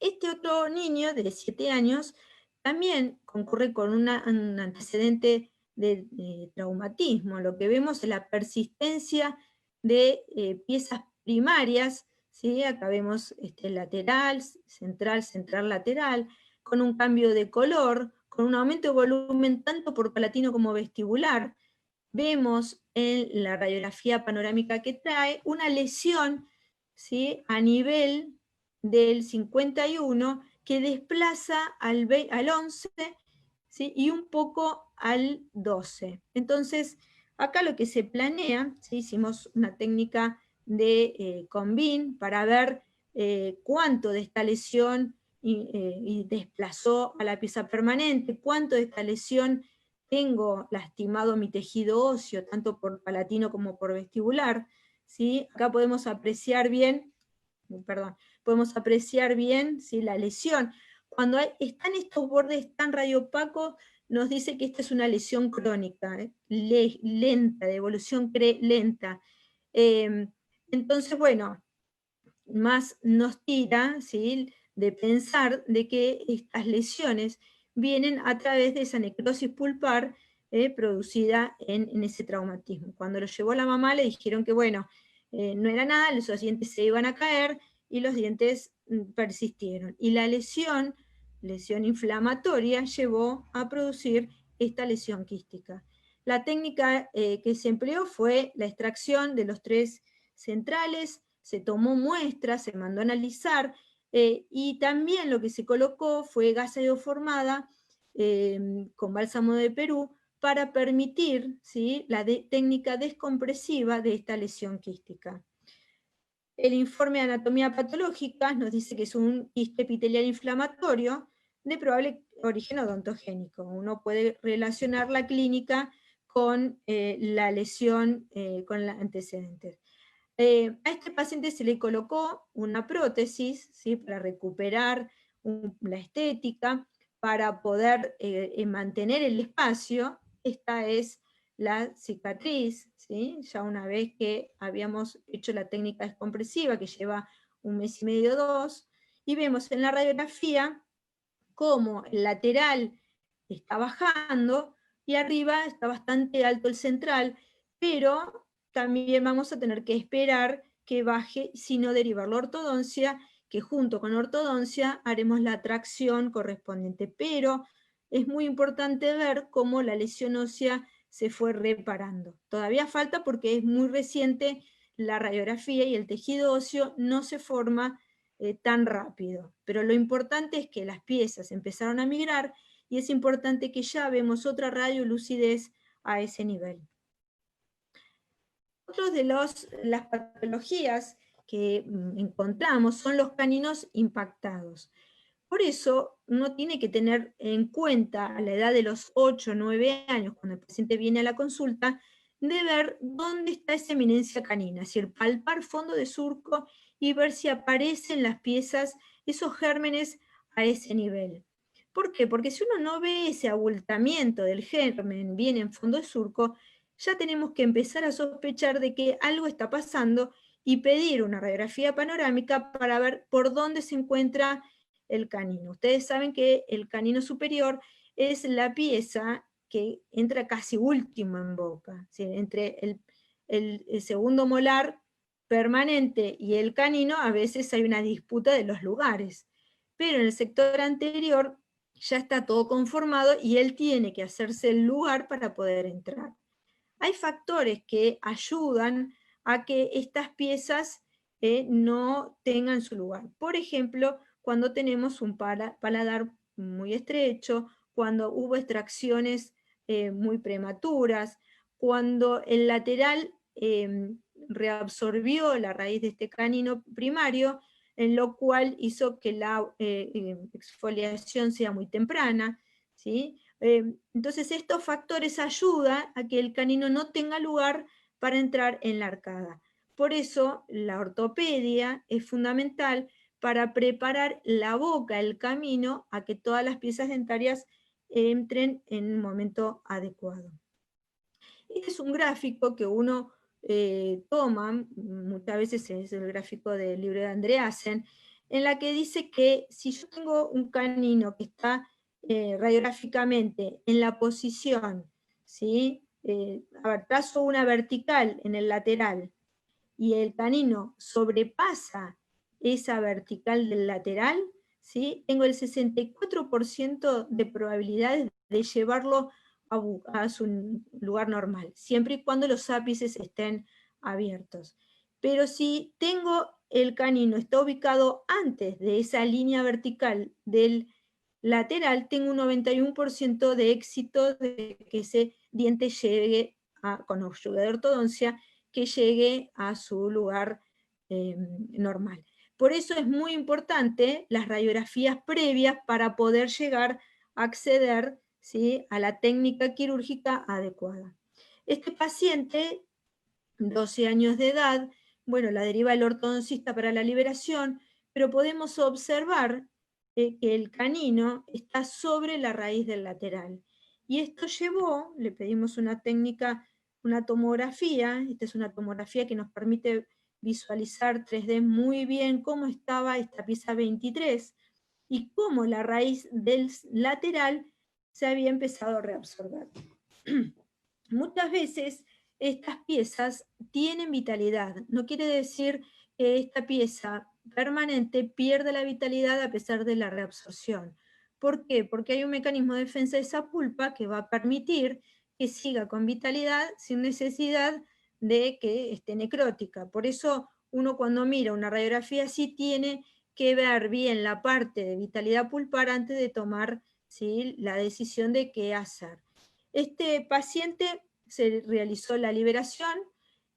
[SPEAKER 4] Este otro niño de 7 años también concurre con un antecedente de traumatismo. Lo que vemos es la persistencia de piezas primarias, ¿sí? Acá vemos lateral, central, lateral. con un cambio de color, con un aumento de volumen tanto por palatino como vestibular. Vemos en la radiografía panorámica que trae una lesión, ¿sí?, a nivel del 51 que desplaza al 11, ¿sí?, y un poco al 12. Entonces, acá lo que se planea, ¿sí?, hicimos una técnica de combin para ver cuánto de esta lesión y desplazó a la pieza permanente, cuánto de esta lesión tengo lastimado mi tejido óseo, tanto por palatino como por vestibular, ¿sí? Acá podemos apreciar bien, ¿sí?, la lesión. Cuando están estos bordes tan radiopacos, nos dice que esta es una lesión crónica, lenta, de evolución lenta. Entonces, bueno, más nos tira, ¿sí?, de pensar de que estas lesiones vienen a través de esa necrosis pulpar producida en ese traumatismo. Cuando lo llevó la mamá le dijeron que, bueno, no era nada, los dientes se iban a caer y los dientes persistieron. Y la lesión inflamatoria, llevó a producir esta lesión quística. La técnica que se empleó fue la extracción de los 3 centrales, se tomó muestras, se mandó a analizar, y también lo que se colocó fue gasa ioformada con bálsamo de Perú para permitir, ¿sí?, la técnica descompresiva de esta lesión quística. El informe de anatomía patológica nos dice que es un quiste epitelial inflamatorio de probable origen odontogénico. Uno puede relacionar la clínica con la lesión, con los antecedentes. A este paciente se le colocó una prótesis, ¿sí?, para recuperar la estética, para poder mantener el espacio. Esta es la cicatriz, ¿sí?, ya una vez que habíamos hecho la técnica descompresiva, que lleva 1 mes y medio, 2, y vemos en la radiografía cómo el lateral está bajando y arriba está bastante alto el central, pero también vamos a tener que esperar que baje, sino derivar la ortodoncia, que junto con ortodoncia haremos la tracción correspondiente. Pero es muy importante ver cómo la lesión ósea se fue reparando. Todavía falta porque es muy reciente la radiografía y el tejido óseo no se forma tan rápido. Pero lo importante es que las piezas empezaron a migrar y es importante que ya vemos otra radiolucidez a ese nivel. Otro de las patologías que encontramos son los caninos impactados. Por eso uno tiene que tener en cuenta a la edad de los 8 o 9 años, cuando el paciente viene a la consulta, de ver dónde está esa eminencia canina, es decir, palpar fondo de surco y ver si aparecen las piezas, esos gérmenes a ese nivel. ¿Por qué? Porque si uno no ve ese abultamiento del germen bien en fondo de surco, ya tenemos que empezar a sospechar de que algo está pasando y pedir una radiografía panorámica para ver por dónde se encuentra el canino. Ustedes saben que el canino superior es la pieza que entra casi último en boca, ¿sí? Entre el segundo molar permanente y el canino a veces hay una disputa de los lugares, pero en el sector anterior ya está todo conformado y él tiene que hacerse el lugar para poder entrar. Hay factores que ayudan a que estas piezas no tengan su lugar. Por ejemplo, cuando tenemos un paladar muy estrecho, cuando hubo extracciones muy prematuras, cuando el lateral reabsorbió la raíz de este canino primario, en lo cual hizo que la exfoliación sea muy temprana, ¿sí? Entonces estos factores ayudan a que el canino no tenga lugar para entrar en la arcada. Por eso la ortopedia es fundamental para preparar la boca, el camino, a que todas las piezas dentarias entren en un momento adecuado. Este es un gráfico que uno toma, muchas veces es el gráfico del libro de Andreasen, en la que dice que si yo tengo un canino que está radiográficamente en la posición, ¿sí? A ver, trazo una vertical en el lateral y el canino sobrepasa esa vertical del lateral, ¿sí? Tengo el 64% de probabilidades de llevarlo a su lugar normal, siempre y cuando los ápices estén abiertos. Pero si tengo el canino, está ubicado antes de esa línea vertical del lateral, tengo un 91% de éxito de que ese diente llegue, con ayuda de ortodoncia, que llegue a su lugar normal. Por eso es muy importante las radiografías previas para poder llegar a acceder, ¿sí?, a la técnica quirúrgica adecuada. Este paciente, 12 años de edad, bueno, la deriva el ortodoncista para la liberación, pero podemos observar que el canino está sobre la raíz del lateral. Y esto llevó, le pedimos una técnica, una tomografía, esta es una tomografía que nos permite visualizar 3D muy bien cómo estaba esta pieza 23 y cómo la raíz del lateral se había empezado a reabsorber. Muchas veces estas piezas tienen vitalidad, no quiere decir que esta pieza permanente pierde la vitalidad a pesar de la reabsorción. ¿Por qué? Porque hay un mecanismo de defensa de esa pulpa que va a permitir que siga con vitalidad sin necesidad de que esté necrótica. Por eso uno cuando mira una radiografía así tiene que ver bien la parte de vitalidad pulpar antes de tomar, ¿sí?, la decisión de qué hacer. Este paciente se realizó la liberación,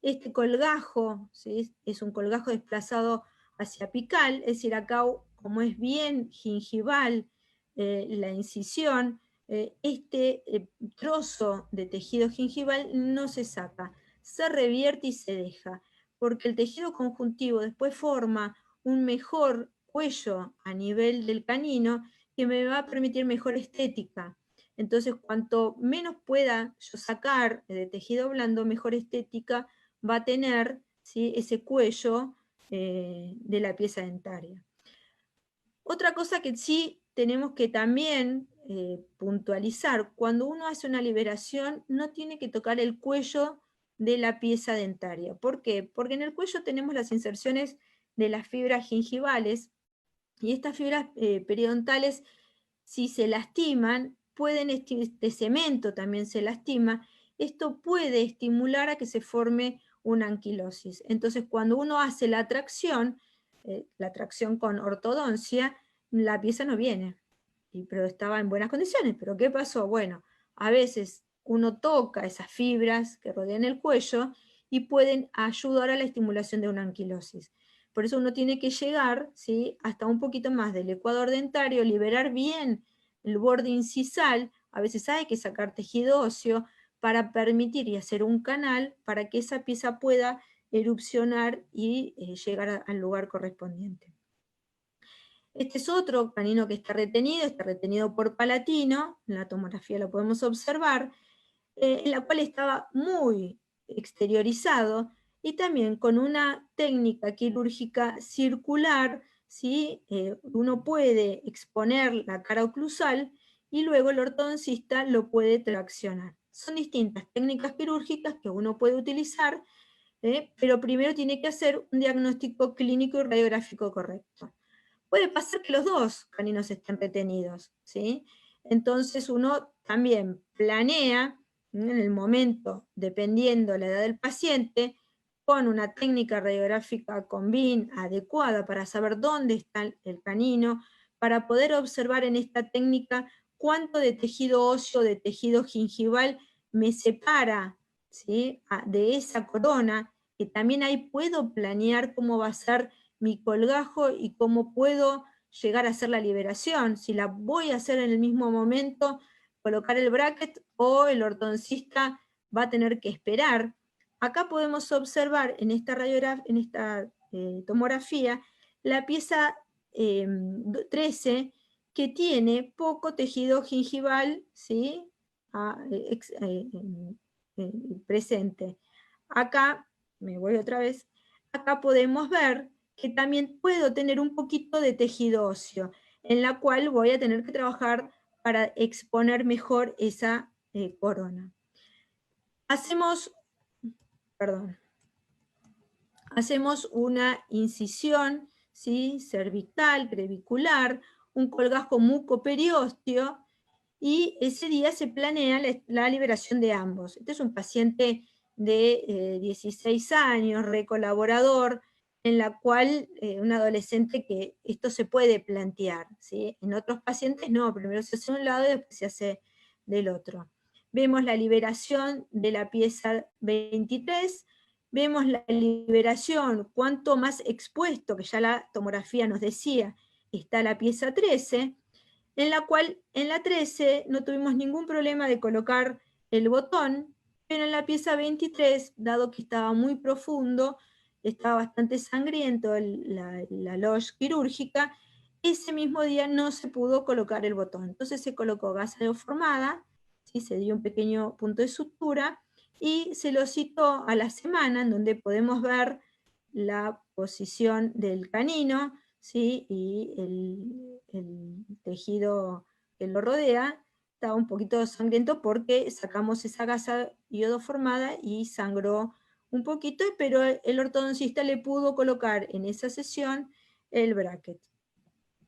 [SPEAKER 4] este colgajo, ¿sí?, es un colgajo desplazado hacia apical, es decir, acá como es bien gingival la incisión, este trozo de tejido gingival no se saca, se revierte y se deja, porque el tejido conjuntivo después forma un mejor cuello a nivel del canino que me va a permitir mejor estética. Entonces, cuanto menos pueda yo sacar de tejido blando, mejor estética va a tener, ¿sí?, ese cuello de la pieza dentaria. Otra cosa que sí tenemos que también puntualizar, cuando uno hace una liberación no tiene que tocar el cuello de la pieza dentaria. ¿Por qué? Porque en el cuello tenemos las inserciones de las fibras gingivales y estas fibras periodontales, si se lastiman, este cemento también se lastima, esto puede estimular a que se forme una anquilosis. Entonces, cuando uno hace la tracción con ortodoncia, la pieza no viene, pero estaba en buenas condiciones. ¿Pero qué pasó? Bueno, a veces uno toca esas fibras que rodean el cuello y pueden ayudar a la estimulación de una anquilosis. Por eso uno tiene que llegar, ¿sí?, hasta un poquito más del ecuador dentario, liberar bien el borde incisal, a veces hay que sacar tejido óseo para permitir y hacer un canal para que esa pieza pueda erupcionar y llegar al lugar correspondiente. Este es otro canino que está retenido por palatino, en la tomografía lo podemos observar, en la cual estaba muy exteriorizado y también con una técnica quirúrgica circular, ¿sí? Uno puede exponer la cara oclusal y luego el ortodoncista lo puede traccionar. Son distintas técnicas quirúrgicas que uno puede utilizar, pero primero tiene que hacer un diagnóstico clínico y radiográfico correcto. Puede pasar que los dos caninos estén retenidos, ¿sí? Entonces uno también planea en el momento, dependiendo la edad del paciente, con una técnica radiográfica con BIM adecuada para saber dónde está el canino, para poder observar en esta técnica cuánto de tejido óseo, de tejido gingival me separa, ¿sí?, de esa corona, que también ahí puedo planear cómo va a ser mi colgajo y cómo puedo llegar a hacer la liberación, si la voy a hacer en el mismo momento, colocar el bracket, o el ortodoncista va a tener que esperar. Acá podemos observar en esta tomografía la pieza 13 que tiene poco tejido gingival, ¿sí?, presente. Acá, me voy otra vez, acá podemos ver que también puedo tener un poquito de tejido óseo, en la cual voy a tener que trabajar para exponer mejor esa corona. Hacemos una incisión, ¿sí?, cervical, crevicular, un colgajo mucoperiósteo, y ese día se planea la liberación de ambos. Este es un paciente de 16 años, recolaborador, en la cual un adolescente que esto se puede plantear, ¿sí? En otros pacientes no, primero se hace de un lado y después se hace del otro. Vemos la liberación de la pieza 23, vemos la liberación, cuanto más expuesto, que ya la tomografía nos decía, está la pieza 13, en la cual en la 13 no tuvimos ningún problema de colocar el botón, pero en la pieza 23, dado que estaba muy profundo, estaba bastante sangriento la loge quirúrgica, ese mismo día no se pudo colocar el botón. Entonces se colocó gasa neoformada, ¿sí? Se dio un pequeño punto de sutura, y se lo citó a la semana, en donde podemos ver la posición del canino, ¿sí? Y el tejido que lo rodea estaba un poquito sangriento porque sacamos esa gasa iodoformada y sangró un poquito, pero el ortodoncista le pudo colocar en esa sesión el bracket.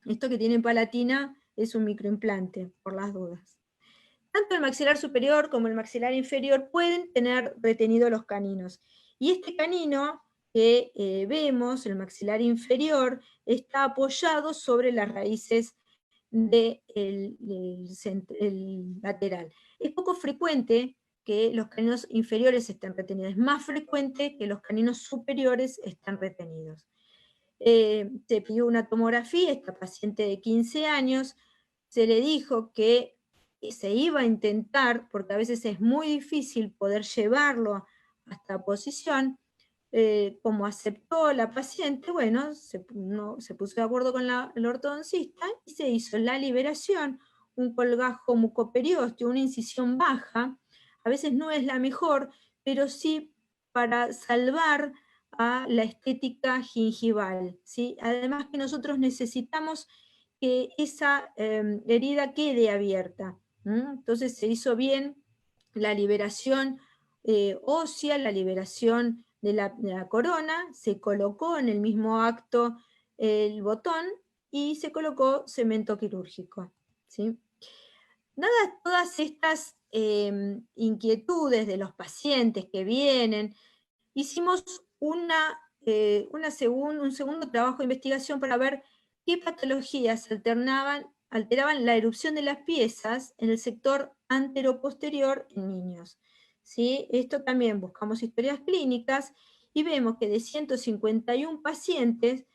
[SPEAKER 4] Esto que tiene en Palatina es un microimplante, por las dudas. Tanto el maxilar superior como el maxilar inferior pueden tener retenidos los caninos. Y este canino que vemos, el maxilar inferior, está apoyado sobre las raíces del lateral. Es poco frecuente que los caninos inferiores estén retenidos, es más frecuente que los caninos superiores estén retenidos. Se pidió una tomografía, esta paciente de 15 años, se le dijo que se iba a intentar, porque a veces es muy difícil poder llevarlo a esta posición. Como aceptó la paciente, bueno, se puso de acuerdo con el ortodoncista y se hizo la liberación, un colgajo mucoperiósteo, una incisión baja. A veces no es la mejor, pero sí para salvar a la estética gingival, ¿sí? Además que nosotros necesitamos que esa herida quede abierta. Entonces se hizo bien la liberación ósea, la liberación de la corona, se colocó en el mismo acto el botón y se colocó cemento quirúrgico, ¿sí? Dadas todas estas inquietudes de los pacientes que vienen, hicimos un segundo trabajo de investigación para ver qué patologías alteraban la erupción de las piezas en el sector anteroposterior en niños. ¿Sí? Esto también buscamos historias clínicas y vemos que de 151 pacientes,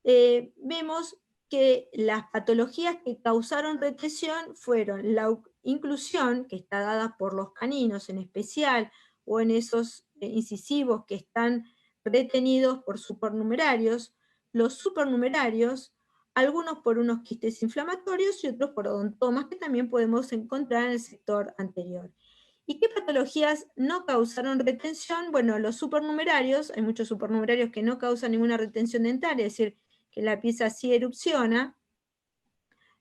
[SPEAKER 4] vemos que las patologías que causaron retención fueron la inclusión, que está dada por los caninos en especial, o en esos incisivos que están retenidos por supernumerarios, los supernumerarios, algunos por unos quistes inflamatorios y otros por odontomas que también podemos encontrar en el sector anterior. ¿Y qué patologías no causaron retención? Bueno, los supernumerarios, hay muchos supernumerarios que no causan ninguna retención dental, es decir, que la pieza sí erupciona.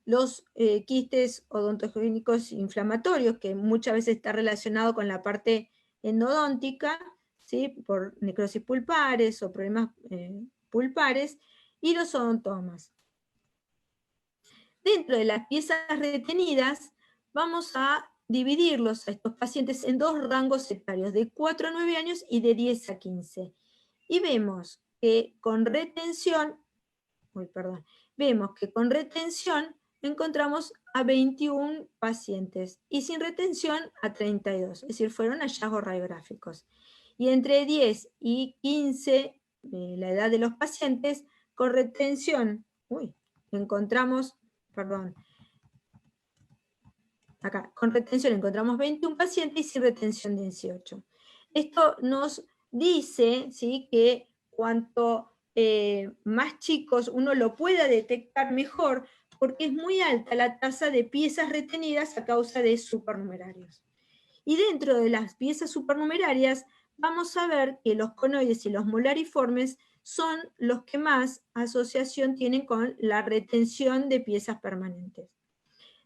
[SPEAKER 4] Los quistes odontogénicos inflamatorios, que muchas veces está relacionado con la parte endodóntica, ¿sí? Por necrosis pulpares o problemas pulpares, y los odontomas. Dentro de las piezas retenidas, vamos a dividirlos a estos pacientes en dos rangos etarios, de 4 a 9 años y de 10 a 15. Y vemos que con retención, encontramos a 21 pacientes y sin retención a 32, es decir, fueron hallazgos radiográficos. Y entre 10 y 15, la edad de los pacientes, con retención, encontramos 21 pacientes y sin retención 18. Esto nos dice, ¿sí?, que cuanto más chicos uno lo pueda detectar mejor, porque es muy alta la tasa de piezas retenidas a causa de supernumerarios. Y dentro de las piezas supernumerarias vamos a ver que los conoides y los molariformes son los que más asociación tienen con la retención de piezas permanentes.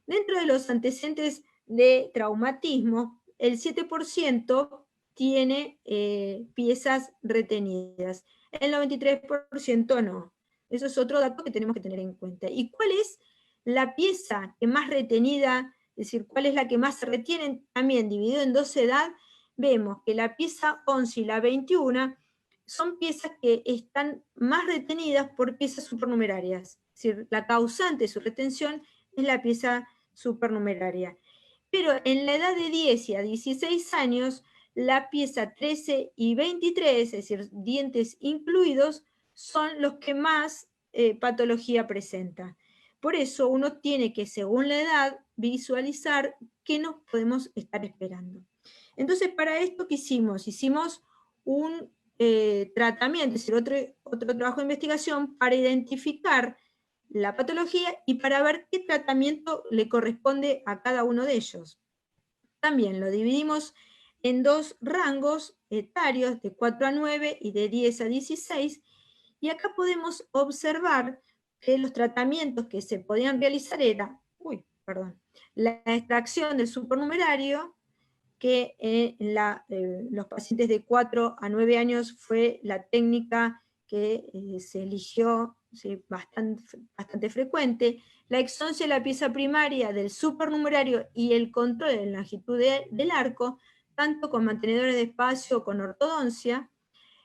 [SPEAKER 4] Dentro de los antecedentes de traumatismo, el 7% tiene piezas retenidas, el 93% no. Eso es otro dato que tenemos que tener en cuenta. ¿Y cuál es la pieza que más retenida, es decir, cuál es la que más se retiene, también dividido en 2 edades, vemos que la pieza 11 y la 21 son piezas que están más retenidas por piezas supernumerarias. Es decir, la causante de su retención es la pieza supernumeraria. Pero en la edad de 10 y a 16 años, la pieza 13 y 23, es decir, dientes incluidos, son los que más patología presenta. Por eso uno tiene que, según la edad, visualizar qué nos podemos estar esperando. Entonces, para esto, ¿qué hicimos? Hicimos un tratamiento, es decir, otro trabajo de investigación para identificar la patología y para ver qué tratamiento le corresponde a cada uno de ellos. También lo dividimos en 2 rangos etarios, de 4 a 9 y de 10 a 16, y acá podemos observar que los tratamientos que se podían realizar era, la extracción del supernumerario, que los pacientes de 4 a 9 años fue la técnica que se eligió, ¿sí? bastante frecuente, la exoncia de la pieza primaria del supernumerario y el control de la longitud del arco, tanto con mantenedores de espacio o con ortodoncia,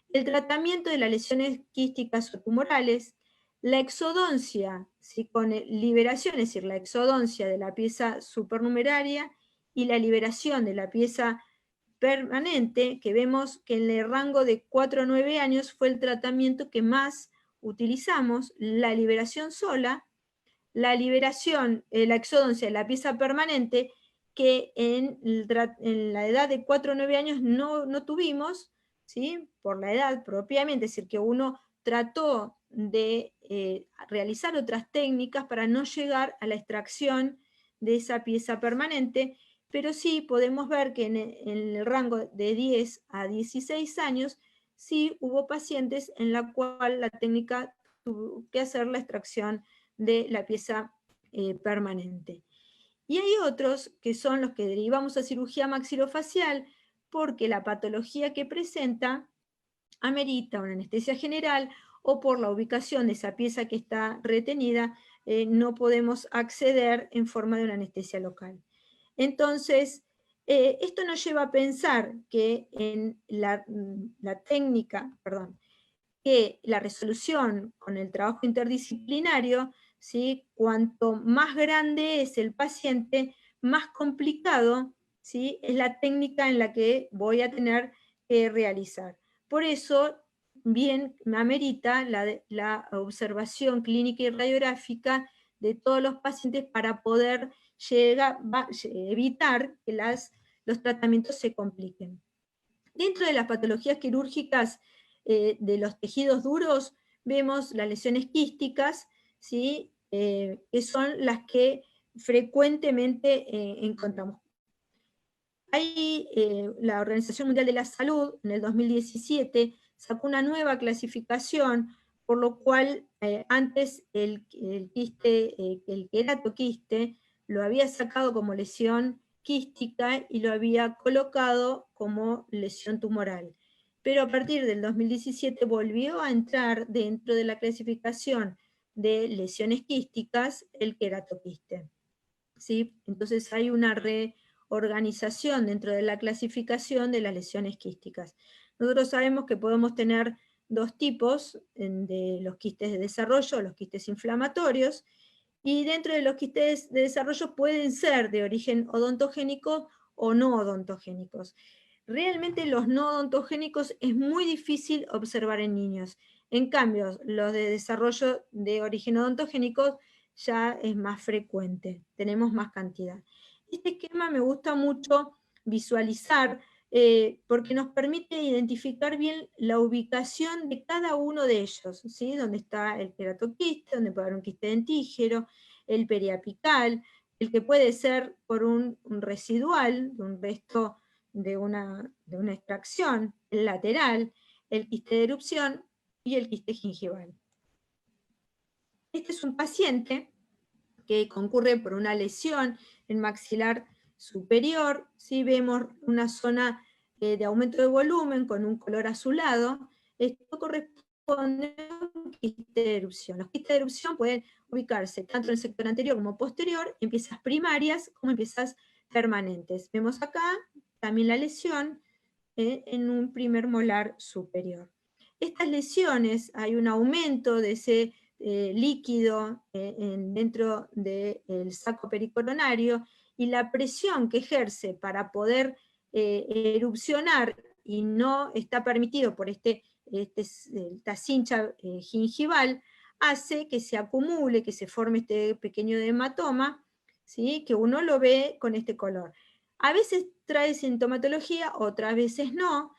[SPEAKER 4] el tratamiento de las lesiones quísticas o tumorales, la exodoncia, ¿sí? con liberación, es decir, la exodoncia de la pieza supernumeraria y la liberación de la pieza permanente, que vemos que en el rango de 4 a 9 años fue el tratamiento que más utilizamos, la liberación sola, la liberación, la exodoncia de la pieza permanente, que en la edad de 4 a 9 años no tuvimos, ¿sí? Por la edad propiamente, es decir, que uno trató de realizar otras técnicas para no llegar a la extracción de esa pieza permanente, pero sí podemos ver que en el rango de 10 a 16 años, sí hubo pacientes en la cual la técnica tuvo que hacer la extracción de la pieza permanente. Y hay otros que son los que derivamos a cirugía maxilofacial porque la patología que presenta amerita una anestesia general o por la ubicación de esa pieza que está retenida, no podemos acceder en forma de una anestesia local. Entonces, esto nos lleva a pensar que en la técnica, que la resolución con el trabajo interdisciplinario, ¿sí? Cuanto más grande es el paciente, más complicado, ¿sí? es la técnica en la que voy a tener que realizar. Por eso, bien me amerita la observación clínica y radiográfica de todos los pacientes para poder evitar que los tratamientos se compliquen. Dentro de las patologías quirúrgicas de los tejidos duros, vemos las lesiones quísticas, ¿sí? Que son las que frecuentemente encontramos. La Organización Mundial de la Salud, en el 2017, sacó una nueva clasificación, por lo cual antes el queratoquiste lo había sacado como lesión quística y lo había colocado como lesión tumoral. Pero a partir del 2017 volvió a entrar dentro de la clasificación de lesiones quísticas el queratoquiste, ¿sí? Entonces hay una reorganización dentro de la clasificación de las lesiones quísticas. Nosotros sabemos que podemos tener 2 tipos de los quistes de desarrollo, los quistes inflamatorios, y dentro de los quistes de desarrollo pueden ser de origen odontogénico o no odontogénicos. Realmente los no odontogénicos es muy difícil observar en niños. En cambio, los de desarrollo de origen odontogénico ya es más frecuente, tenemos más cantidad. Este esquema me gusta mucho visualizar porque nos permite identificar bien la ubicación de cada uno de ellos, ¿sí? Donde está el queratoquiste, donde puede haber un quiste dentígero, el periapical, el que puede ser por un residual, un resto de una extracción, el lateral, el quiste de erupción y el quiste gingival. Este es un paciente que concurre por una lesión en maxilar superior, ¿sí? Vemos una zona de aumento de volumen con un color azulado. Esto corresponde corresponde a un quiste de erupción. Los quistes de erupción pueden ubicarse tanto en el sector anterior como posterior, en piezas primarias como en piezas permanentes. Vemos acá también la lesión en un primer molar superior. Estas lesiones, hay un aumento de ese líquido dentro del saco pericoronario, y la presión que ejerce para poder erupcionar y no está permitido por esta cincha gingival, hace que se acumule, que se forme este pequeño hematoma, ¿sí? Que uno lo ve con este color. A veces trae sintomatología, otras veces no,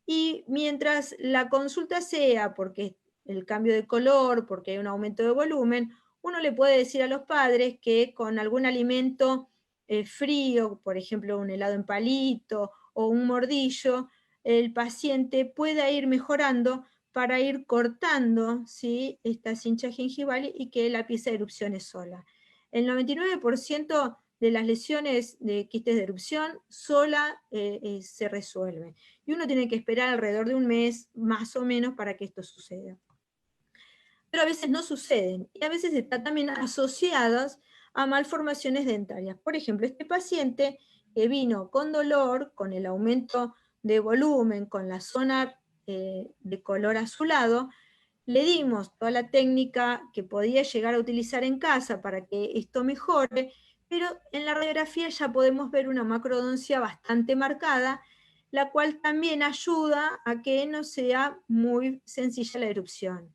[SPEAKER 4] y mientras la consulta sea porque el cambio de color, porque hay un aumento de volumen, uno le puede decir a los padres que con algún alimento frío, por ejemplo un helado en palito o un mordillo, el paciente pueda ir mejorando para ir cortando, ¿sí?, esta cincha gingival y que la pieza erupcione sola. El 99% de las lesiones de quistes de erupción sola se resuelve. Y uno tiene que esperar alrededor de un mes, más o menos, para que esto suceda. Pero a veces no suceden, y a veces están también asociadas a malformaciones dentarias. Por ejemplo, este paciente que vino con dolor, con el aumento de volumen, con la zona de color azulado, le dimos toda la técnica que podía llegar a utilizar en casa para que esto mejore, pero en la radiografía ya podemos ver una macrodoncia bastante marcada, la cual también ayuda a que no sea muy sencilla la erupción.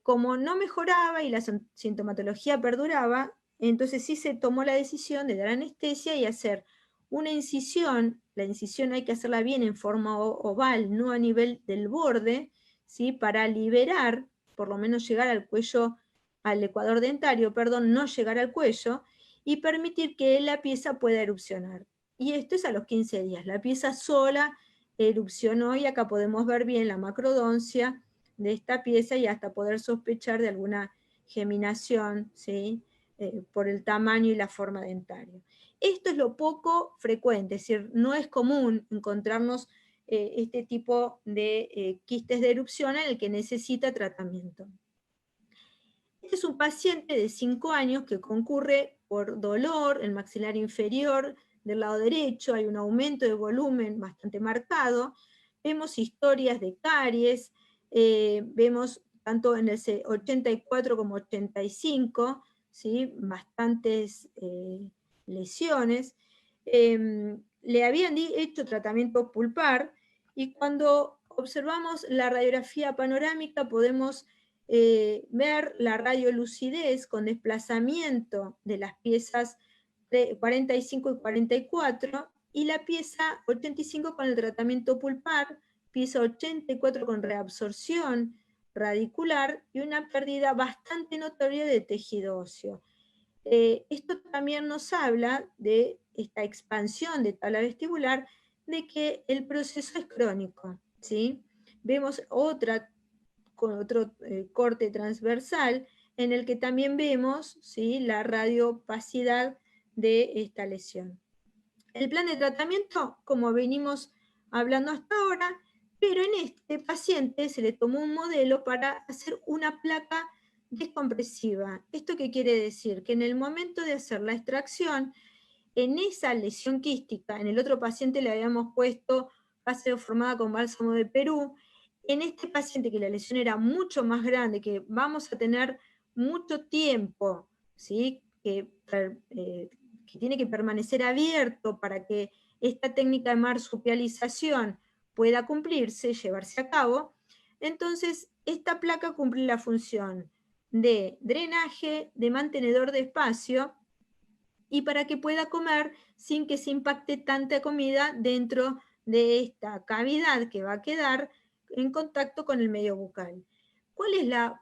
[SPEAKER 4] Como no mejoraba y la sintomatología perduraba, entonces sí se tomó la decisión de dar anestesia y hacer una incisión. La incisión hay que hacerla bien en forma oval, no a nivel del borde, ¿sí?, para liberar, por lo menos llegar al cuello, al ecuador dentario, perdón, no llegar al cuello, y permitir que la pieza pueda erupcionar. Y esto es a los 15 días. La pieza sola erupcionó y acá podemos ver bien la macrodoncia de esta pieza y hasta poder sospechar de alguna geminación, ¿sí?, por el tamaño y la forma dentaria. Esto es lo poco frecuente, es decir, no es común encontrarnos este tipo de quistes de erupción en el que necesita tratamiento. Este es un paciente de 5 años que concurre por dolor en el maxilar inferior del lado derecho, hay un aumento de volumen bastante marcado, vemos historias de caries, vemos tanto en el 84 como 85, ¿sí?, bastantes lesiones. Le habían hecho tratamiento pulpar, y cuando observamos la radiografía panorámica podemos ver la radiolucidez con desplazamiento de las piezas 45 y 44, y la pieza 85 con el tratamiento pulpar, pieza 84 con reabsorción radicular y una pérdida bastante notoria de tejido óseo. Esto también nos habla de esta expansión de tabla vestibular, de que el proceso es crónico, ¿sí? Vemos con otro corte transversal en el que también vemos, ¿sí?, la radiopacidad de esta lesión. El plan de tratamiento, como venimos hablando hasta ahora, pero en este paciente se le tomó un modelo para hacer una placa descompresiva. ¿Esto qué quiere decir? Que en el momento de hacer la extracción, en esa lesión quística, en el otro paciente le habíamos puesto fase formada con bálsamo de Perú, en este paciente que la lesión era mucho más grande, que vamos a tener mucho tiempo, ¿sí?, que tiene que permanecer abierto para que esta técnica de marsupialización pueda cumplirse, llevarse a cabo, entonces esta placa cumple la función de drenaje, de mantenedor de espacio, y para que pueda comer sin que se impacte tanta comida dentro de esta cavidad que va a quedar en contacto con el medio bucal. ¿Cuál es la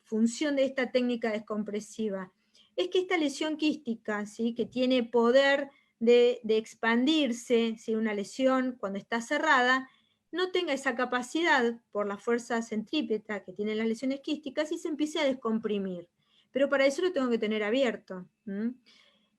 [SPEAKER 4] función de esta técnica descompresiva? Es que esta lesión quística, ¿sí?, que tiene poder de expandirse, ¿sí?, una lesión cuando está cerrada, no tenga esa capacidad por la fuerza centrípeta que tienen las lesiones quísticas y se empiece a descomprimir. Pero para eso lo tengo que tener abierto.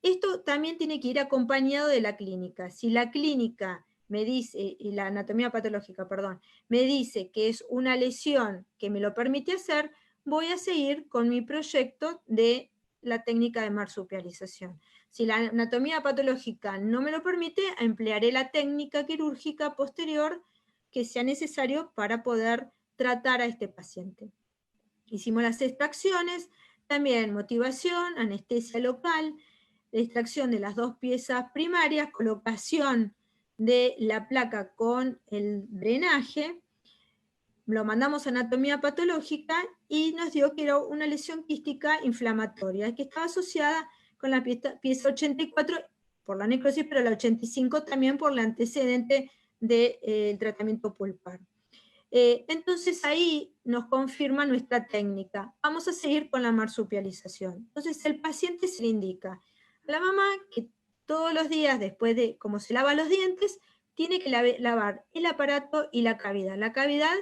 [SPEAKER 4] Esto también tiene que ir acompañado de la clínica. Si la clínica me dice, y la anatomía patológica, perdón, me dice que es una lesión que me lo permite hacer, voy a seguir con mi proyecto de la técnica de marsupialización. Si la anatomía patológica no me lo permite, emplearé la técnica quirúrgica posterior que sea necesario para poder tratar a este paciente. Hicimos las extracciones, también motivación, anestesia local, la extracción de las 2 piezas primarias, colocación de la placa con el drenaje, lo mandamos a anatomía patológica y nos dio que era una lesión quística inflamatoria, que estaba asociada con la pieza 84 por la necrosis, pero la 85 también por el antecedente del tratamiento pulpar. Entonces ahí nos confirma nuestra técnica. Vamos a seguir con la marsupialización. Entonces el paciente se le indica a la mamá que todos los días, después de como se lava los dientes, tiene que lavar el aparato y la cavidad. La cavidad,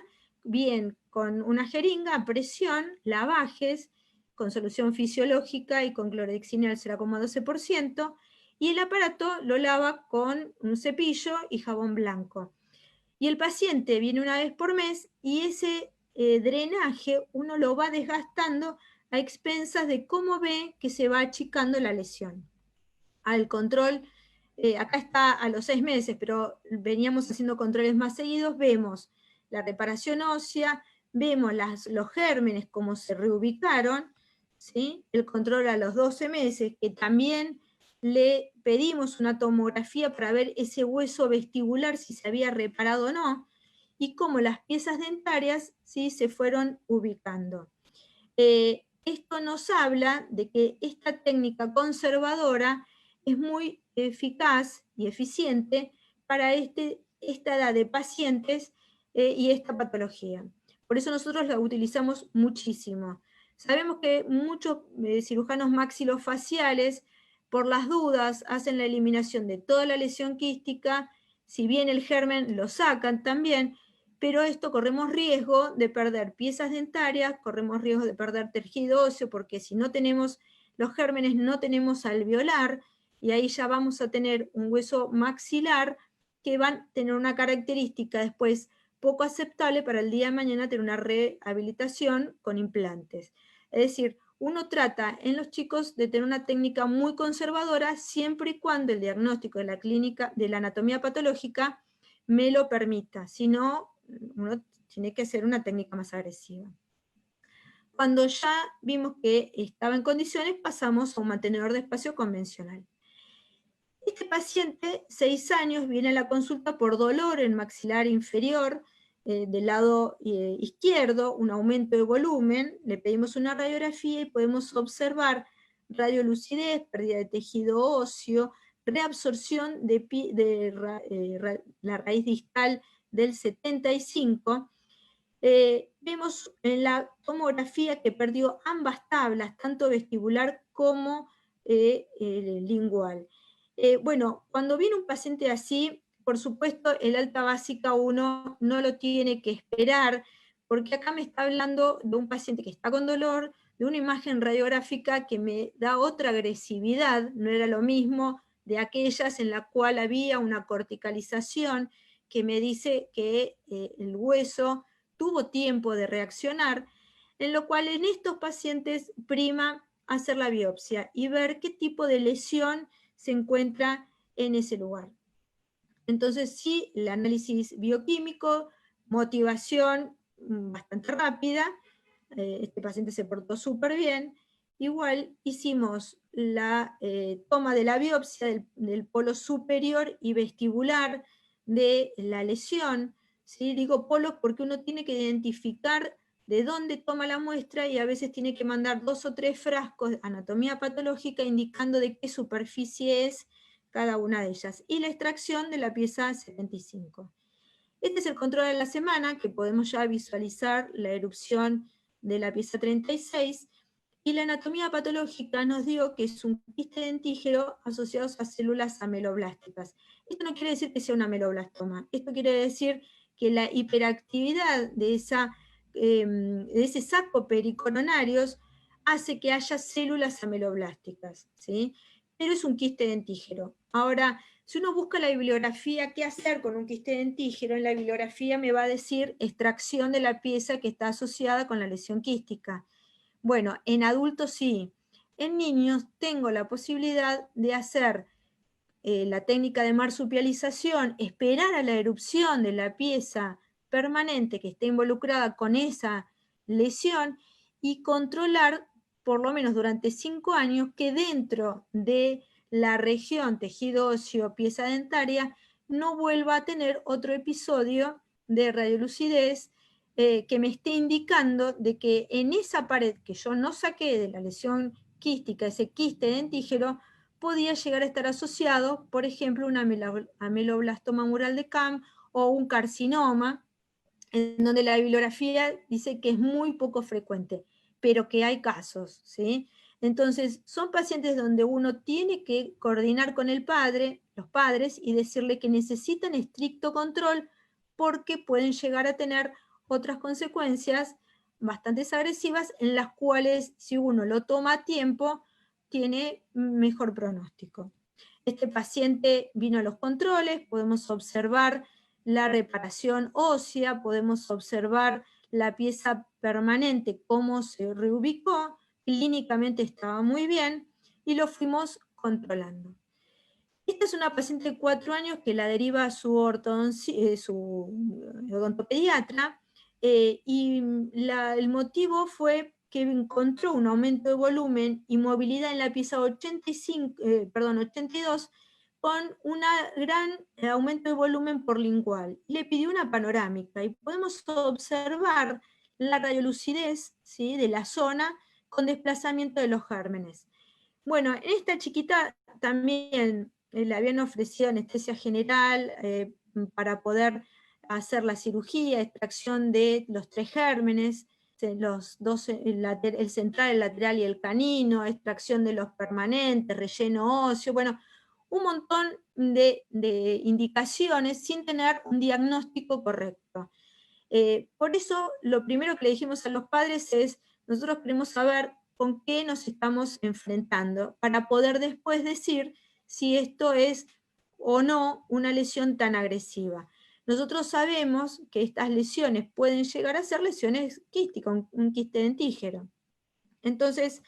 [SPEAKER 4] bien con una jeringa a presión, lavajes, con solución fisiológica y con clorhexidina al 0,12%, y el aparato lo lava con un cepillo y jabón blanco. Y el paciente viene una vez por mes y ese drenaje uno lo va desgastando a expensas de cómo ve que se va achicando la lesión. Al control, acá está a los 6 meses, pero veníamos haciendo controles más seguidos, vemos la reparación ósea, vemos los gérmenes cómo se reubicaron, ¿sí? El control a los 12 meses, que también le pedimos una tomografía para ver ese hueso vestibular si se había reparado o no, y cómo las piezas dentarias ¿sí? se fueron ubicando. Esto nos habla de que esta técnica conservadora es muy eficaz y eficiente para esta edad de pacientes y esta patología. Por eso nosotros la utilizamos muchísimo. Sabemos que muchos cirujanos maxilofaciales, por las dudas, hacen la eliminación de toda la lesión quística, si bien el germen lo sacan también, pero esto corremos riesgo de perder piezas dentarias, corremos riesgo de perder tejido óseo, porque si no tenemos los gérmenes, no tenemos alveolar, y ahí ya vamos a tener un hueso maxilar que va a tener una característica después poco aceptable para el día de mañana tener una rehabilitación con implantes. Es decir, uno trata en los chicos de tener una técnica muy conservadora siempre y cuando el diagnóstico de la clínica, de la anatomía patológica, me lo permita. Si no, uno tiene que hacer una técnica más agresiva. Cuando ya vimos que estaba en condiciones, pasamos a un mantenedor de espacio convencional. Este paciente, 6 años, viene a la consulta por dolor en maxilar inferior, del lado izquierdo, un aumento de volumen, le pedimos una radiografía y podemos observar radiolucidez, pérdida de tejido óseo, reabsorción de la raíz distal del 75. Vemos en la tomografía que perdió ambas tablas, tanto vestibular como lingual. Bueno, cuando viene un paciente así, por supuesto, el alta básica uno no lo tiene que esperar, porque acá me está hablando de un paciente que está con dolor, de una imagen radiográfica que me da otra agresividad, no era lo mismo de aquellas en la cual había una corticalización que me dice que el hueso tuvo tiempo de reaccionar, en lo cual en estos pacientes prima hacer la biopsia y ver qué tipo de lesión se encuentra en ese lugar. Entonces sí, el análisis bioquímico, motivación bastante rápida, este paciente se portó súper bien. Igual hicimos la toma de la biopsia del polo superior y vestibular de la lesión. ¿Sí? Digo polo porque uno tiene que identificar de dónde toma la muestra y a veces tiene que mandar 2 o 3 frascos de anatomía patológica indicando de qué superficie es cada una de ellas. Y la extracción de la pieza 75. Este es el control de la semana, que podemos ya visualizar la erupción de la pieza 36, y la anatomía patológica nos dio que es un quiste dentígero asociado a células ameloblásticas. Esto no quiere decir que sea un ameloblastoma, esto quiere decir que la hiperactividad de ese saco pericoronarios hace que haya células ameloblásticas, ¿sí? Pero es un quiste dentígero. Ahora, Si uno busca la bibliografía, ¿qué hacer con un quiste dentígero? En la bibliografía me va a decir extracción de la pieza que está asociada con la lesión quística. Bueno, en adultos sí. En niños tengo la posibilidad de hacer la técnica de marsupialización, esperar a la erupción de la pieza permanente que esté involucrada con esa lesión y controlar, por lo menos durante 5 años, que dentro de la región tejido óseo, pieza dentaria, no vuelva a tener otro episodio de radiolucidez que me esté indicando de que en esa pared que yo no saqué de la lesión quística, ese quiste dentígero, podía llegar a estar asociado, por ejemplo, un ameloblastoma mural de Kamm o un carcinoma, en donde la bibliografía dice que es muy poco frecuente, pero que hay casos, ¿sí? Entonces, son pacientes donde uno tiene que coordinar con el padre, los padres, y decirle que necesitan estricto control porque pueden llegar a tener otras consecuencias bastante agresivas en las cuales, si uno lo toma a tiempo, tiene mejor pronóstico. Este paciente vino a los controles, podemos observar la reparación ósea, podemos observar la pieza permanente, cómo se reubicó, clínicamente estaba muy bien y lo fuimos controlando. Esta es una paciente de 4 años que la deriva a su odontopediatra y el motivo fue que encontró un aumento de volumen y movilidad en la pieza 82 con un gran aumento de volumen por lingual. Le pidió una panorámica y podemos observar la radiolucidez, ¿sí?, de la zona con desplazamiento de los gérmenes. Bueno, en esta chiquita también le habían ofrecido anestesia general para poder hacer la cirugía, extracción de los 3 gérmenes, los dos, el central, el lateral y el canino, extracción de los permanentes, relleno óseo, bueno, un montón de indicaciones sin tener un diagnóstico correcto. Por eso, lo primero que le dijimos a los padres es, nosotros queremos saber con qué nos estamos enfrentando para poder después decir si esto es o no una lesión tan agresiva. Nosotros sabemos que estas lesiones pueden llegar a ser lesiones quísticas, un quiste dentígero. Entonces,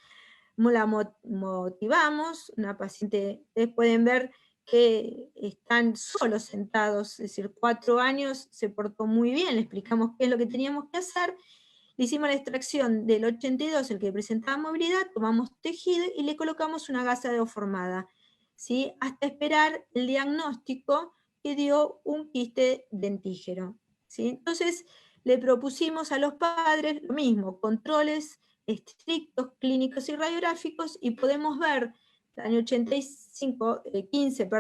[SPEAKER 4] la motivamos, una paciente, ustedes pueden ver que están solos sentados, es decir, 4 años, se portó muy bien, le explicamos qué es lo que teníamos que hacer, le hicimos la extracción del 82, el que presentaba movilidad, tomamos tejido y le colocamos una gasa deformada, ¿sí?, hasta esperar el diagnóstico que dio un quiste dentígero, ¿sí? Entonces, le propusimos a los padres lo mismo, controles estrictos, clínicos y radiográficos, y podemos ver, el año 15,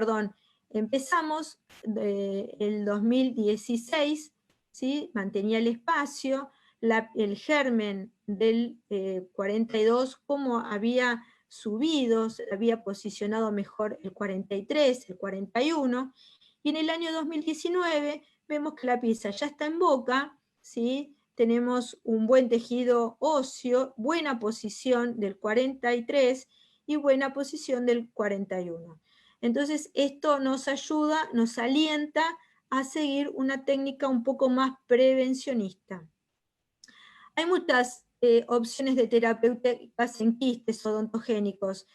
[SPEAKER 4] empezamos el 2016, ¿sí?, mantenía el espacio, el germen del 42, cómo había subido, se había posicionado mejor el 43, el 41, y en el año 2019 vemos que la pieza ya está en boca, ¿sí?, tenemos un buen tejido óseo, buena posición del 43 y buena posición del 41. Entonces esto nos ayuda, nos alienta a seguir una técnica un poco más prevencionista. Hay muchas opciones de terapéuticas en quistes odontogénicos.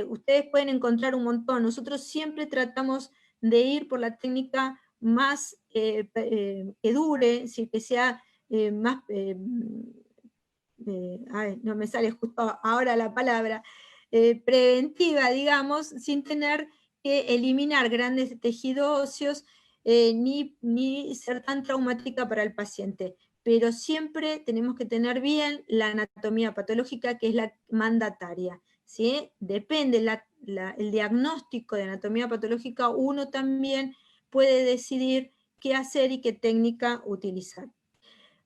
[SPEAKER 4] Ustedes pueden encontrar un montón. Nosotros siempre tratamos de ir por la técnica más que dure, que sea más, no me sale justo ahora la palabra, preventiva, digamos, sin tener que eliminar grandes tejidos óseos ni ser tan traumática para el paciente. Pero siempre tenemos que tener bien la anatomía patológica, que es la mandataria, ¿sí? Depende el diagnóstico de anatomía patológica, uno también puede decidir qué hacer y qué técnica utilizar.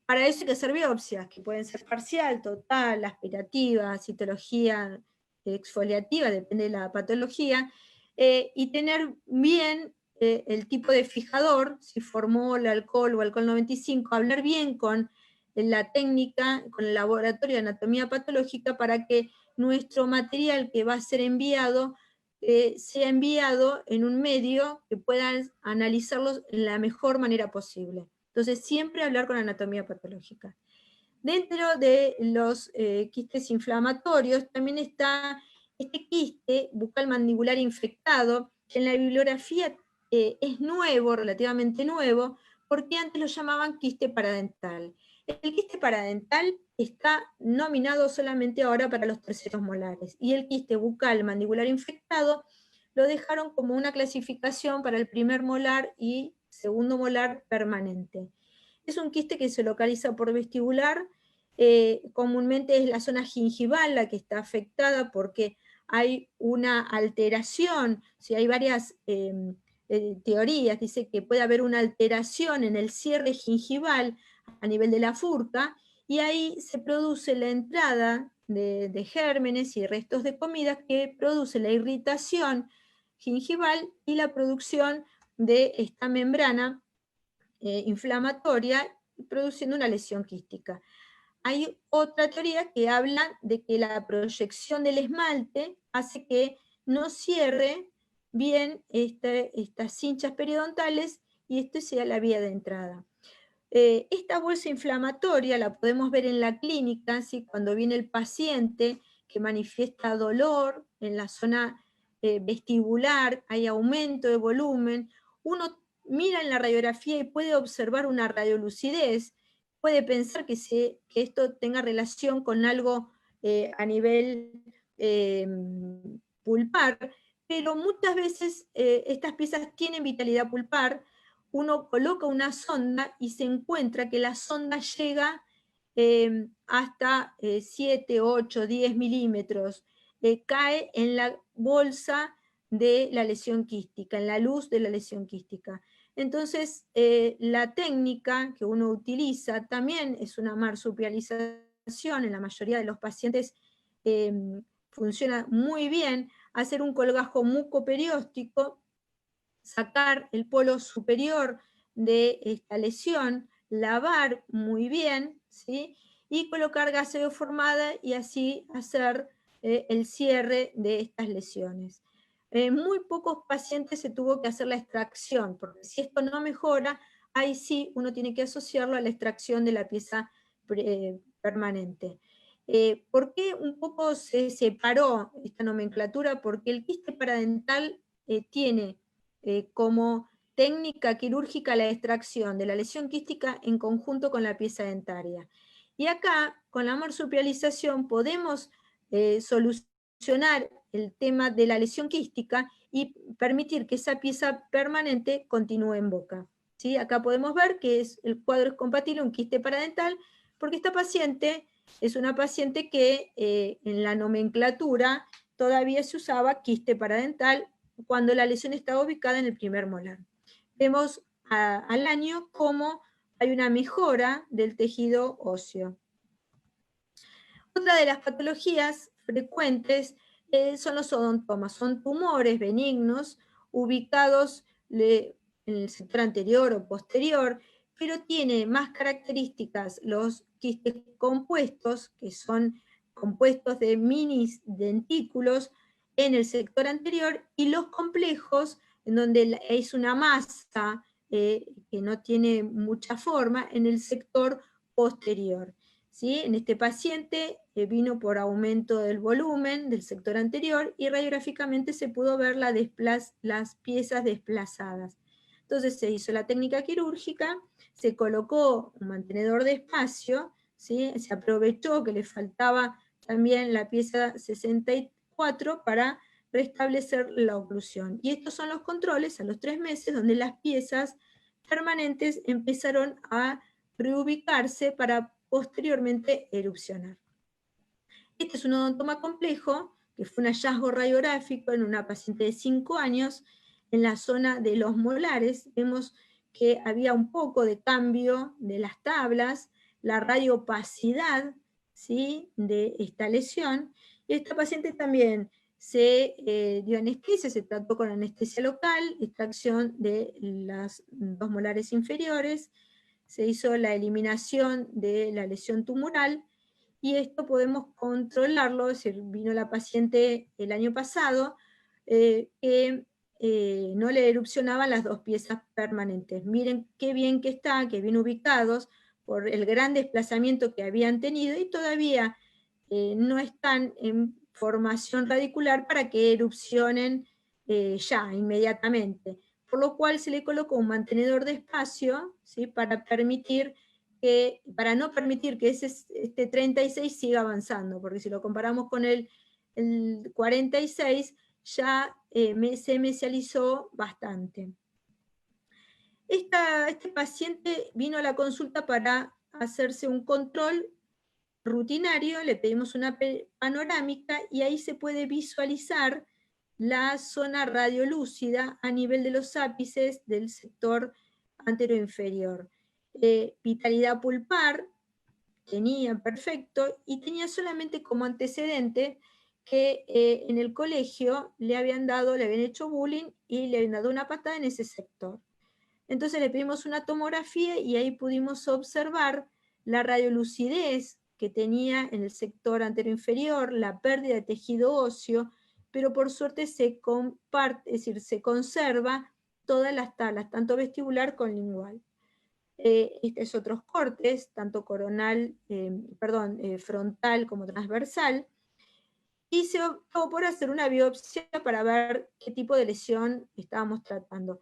[SPEAKER 4] Para eso hay que hacer biopsias, que pueden ser parcial, total, aspirativa, citología exfoliativa, depende de la patología, y tener bien el tipo de fijador, si formol, alcohol o alcohol 95, hablar bien con la técnica, con el laboratorio de anatomía patológica para que nuestro material que va a ser enviado sea enviado en un medio que puedan analizarlos en la mejor manera posible. Entonces, siempre hablar con anatomía patológica. Dentro de los quistes inflamatorios también está este quiste bucal mandibular infectado, que en la bibliografía es nuevo, relativamente nuevo, porque antes lo llamaban quiste paradental. El quiste paradental está nominado solamente ahora para los terceros molares, y el quiste bucal mandibular infectado lo dejaron como una clasificación para el primer molar y segundo molar permanente. Es un quiste que se localiza por vestibular, comúnmente es la zona gingival la que está afectada porque hay una alteración, si hay varias teorías, dice que puede haber una alteración en el cierre gingival a nivel de la furca, y ahí se produce la entrada de gérmenes y restos de comida que produce la irritación gingival y la producción de esta membrana inflamatoria, produciendo una lesión quística. Hay otra teoría que habla de que la proyección del esmalte hace que no cierre bien estas cinchas periodontales y esto sea la vía de entrada. Esta bolsa inflamatoria la podemos ver en la clínica, ¿sí? Cuando viene el paciente que manifiesta dolor en la zona vestibular, hay aumento de volumen, uno mira en la radiografía y puede observar una radiolucidez, puede pensar que esto tenga relación con algo a nivel pulpar, pero muchas veces estas piezas tienen vitalidad pulpar. Uno coloca una sonda y se encuentra que la sonda llega hasta 7, 8, 10 milímetros, cae en la bolsa de la lesión quística, en la luz de la lesión quística. Entonces, la técnica que uno utiliza también es una marsupialización, en la mayoría de los pacientes funciona muy bien, hacer un colgajo mucoperióstico, sacar el polo superior de esta lesión, lavar muy bien, ¿sí? Y colocar gaseo formada y así hacer el cierre de estas lesiones. Muy pocos pacientes se tuvo que hacer la extracción, porque si esto no mejora, ahí sí uno tiene que asociarlo a la extracción de la pieza permanente. ¿Por qué un poco se separó esta nomenclatura? Porque el quiste paradental tiene como técnica quirúrgica la extracción de la lesión quística en conjunto con la pieza dentaria. Y acá, con la marsupialización, podemos solucionar el tema de la lesión quística y permitir que esa pieza permanente continúe en boca. ¿Sí? Acá podemos ver que el cuadro es compatible, un quiste paradental, porque esta paciente es una paciente que en la nomenclatura todavía se usaba quiste paradental cuando la lesión estaba ubicada en el primer molar. Vemos al año cómo hay una mejora del tejido óseo. Otra de las patologías frecuentes son los odontomas, son tumores benignos ubicados en el sector anterior o posterior, pero tiene más características los quistes compuestos, que son compuestos de mini dentículos en el sector anterior, y los complejos, en donde es una masa que no tiene mucha forma, en el sector posterior. ¿Sí? En este paciente vino por aumento del volumen del sector anterior y radiográficamente se pudo ver las piezas desplazadas. Entonces se hizo la técnica quirúrgica, se colocó un mantenedor de espacio, ¿sí? Se aprovechó que le faltaba también la pieza 64 para restablecer la oclusión. Y estos son los controles a los 3 meses, donde las piezas permanentes empezaron a reubicarse para posteriormente erupcionar. Este es un odontoma complejo, que fue un hallazgo radiográfico en una paciente de 5 años, en la zona de los molares. Vemos que había un poco de cambio de las tablas, la radiopacidad, ¿sí?, de esta lesión, y esta paciente también se dio anestesia, se trató con anestesia local, extracción de las 2 molares inferiores, se hizo la eliminación de la lesión tumoral, y esto podemos controlarlo, es decir, vino la paciente el año pasado, que no le erupcionaban las dos piezas permanentes. Miren qué bien que están, qué bien ubicados por el gran desplazamiento que habían tenido y todavía no están en formación radicular para que erupcionen ya, inmediatamente. Por lo cual se le colocó un mantenedor de espacio, ¿sí? Para no permitir que este 36 siga avanzando, porque si lo comparamos con el 46, ya se mesializó bastante. Este paciente vino a la consulta para hacerse un control rutinario, le pedimos una panorámica y ahí se puede visualizar la zona radiolúcida a nivel de los ápices del sector anteroinferior. Vitalidad pulpar tenía perfecto y tenía solamente como antecedente que en el colegio le habían hecho bullying y le habían dado una patada en ese sector. Entonces le pedimos una tomografía y ahí pudimos observar la radiolucidez que tenía en el sector anteroinferior, la pérdida de tejido óseo, pero por suerte se conserva todas las tablas, tanto vestibular como lingual. Estos otros cortes, tanto frontal como transversal, y se optó por hacer una biopsia para ver qué tipo de lesión estábamos tratando.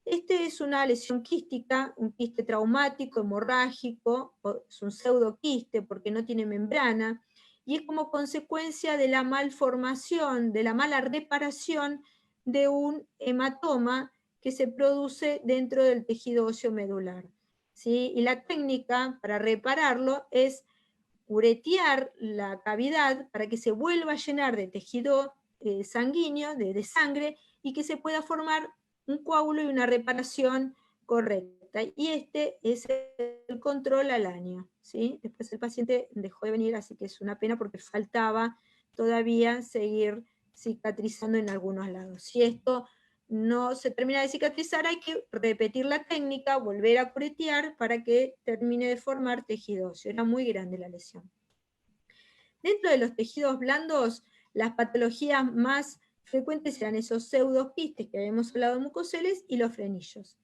[SPEAKER 4] Este es una lesión quística, un quiste traumático, hemorrágico, es un pseudoquiste porque no tiene membrana, y es como consecuencia de la malformación, de la mala reparación de un hematoma que se produce dentro del tejido óseo medular, ¿sí? Y la técnica para repararlo es uretear la cavidad para que se vuelva a llenar de tejido sanguíneo, de sangre, y que se pueda formar un coágulo y una reparación correcta. Y este es el control al año, ¿sí? Después el paciente dejó de venir, así que es una pena porque faltaba todavía seguir cicatrizando en algunos lados. Si esto no se termina de cicatrizar, hay que repetir la técnica, volver a curetear para que termine de formar tejido óseo. Era muy grande la lesión. Dentro de los tejidos blandos, las patologías más frecuentes eran esos pseudoquistes que habíamos hablado de mucoceles y los frenillos.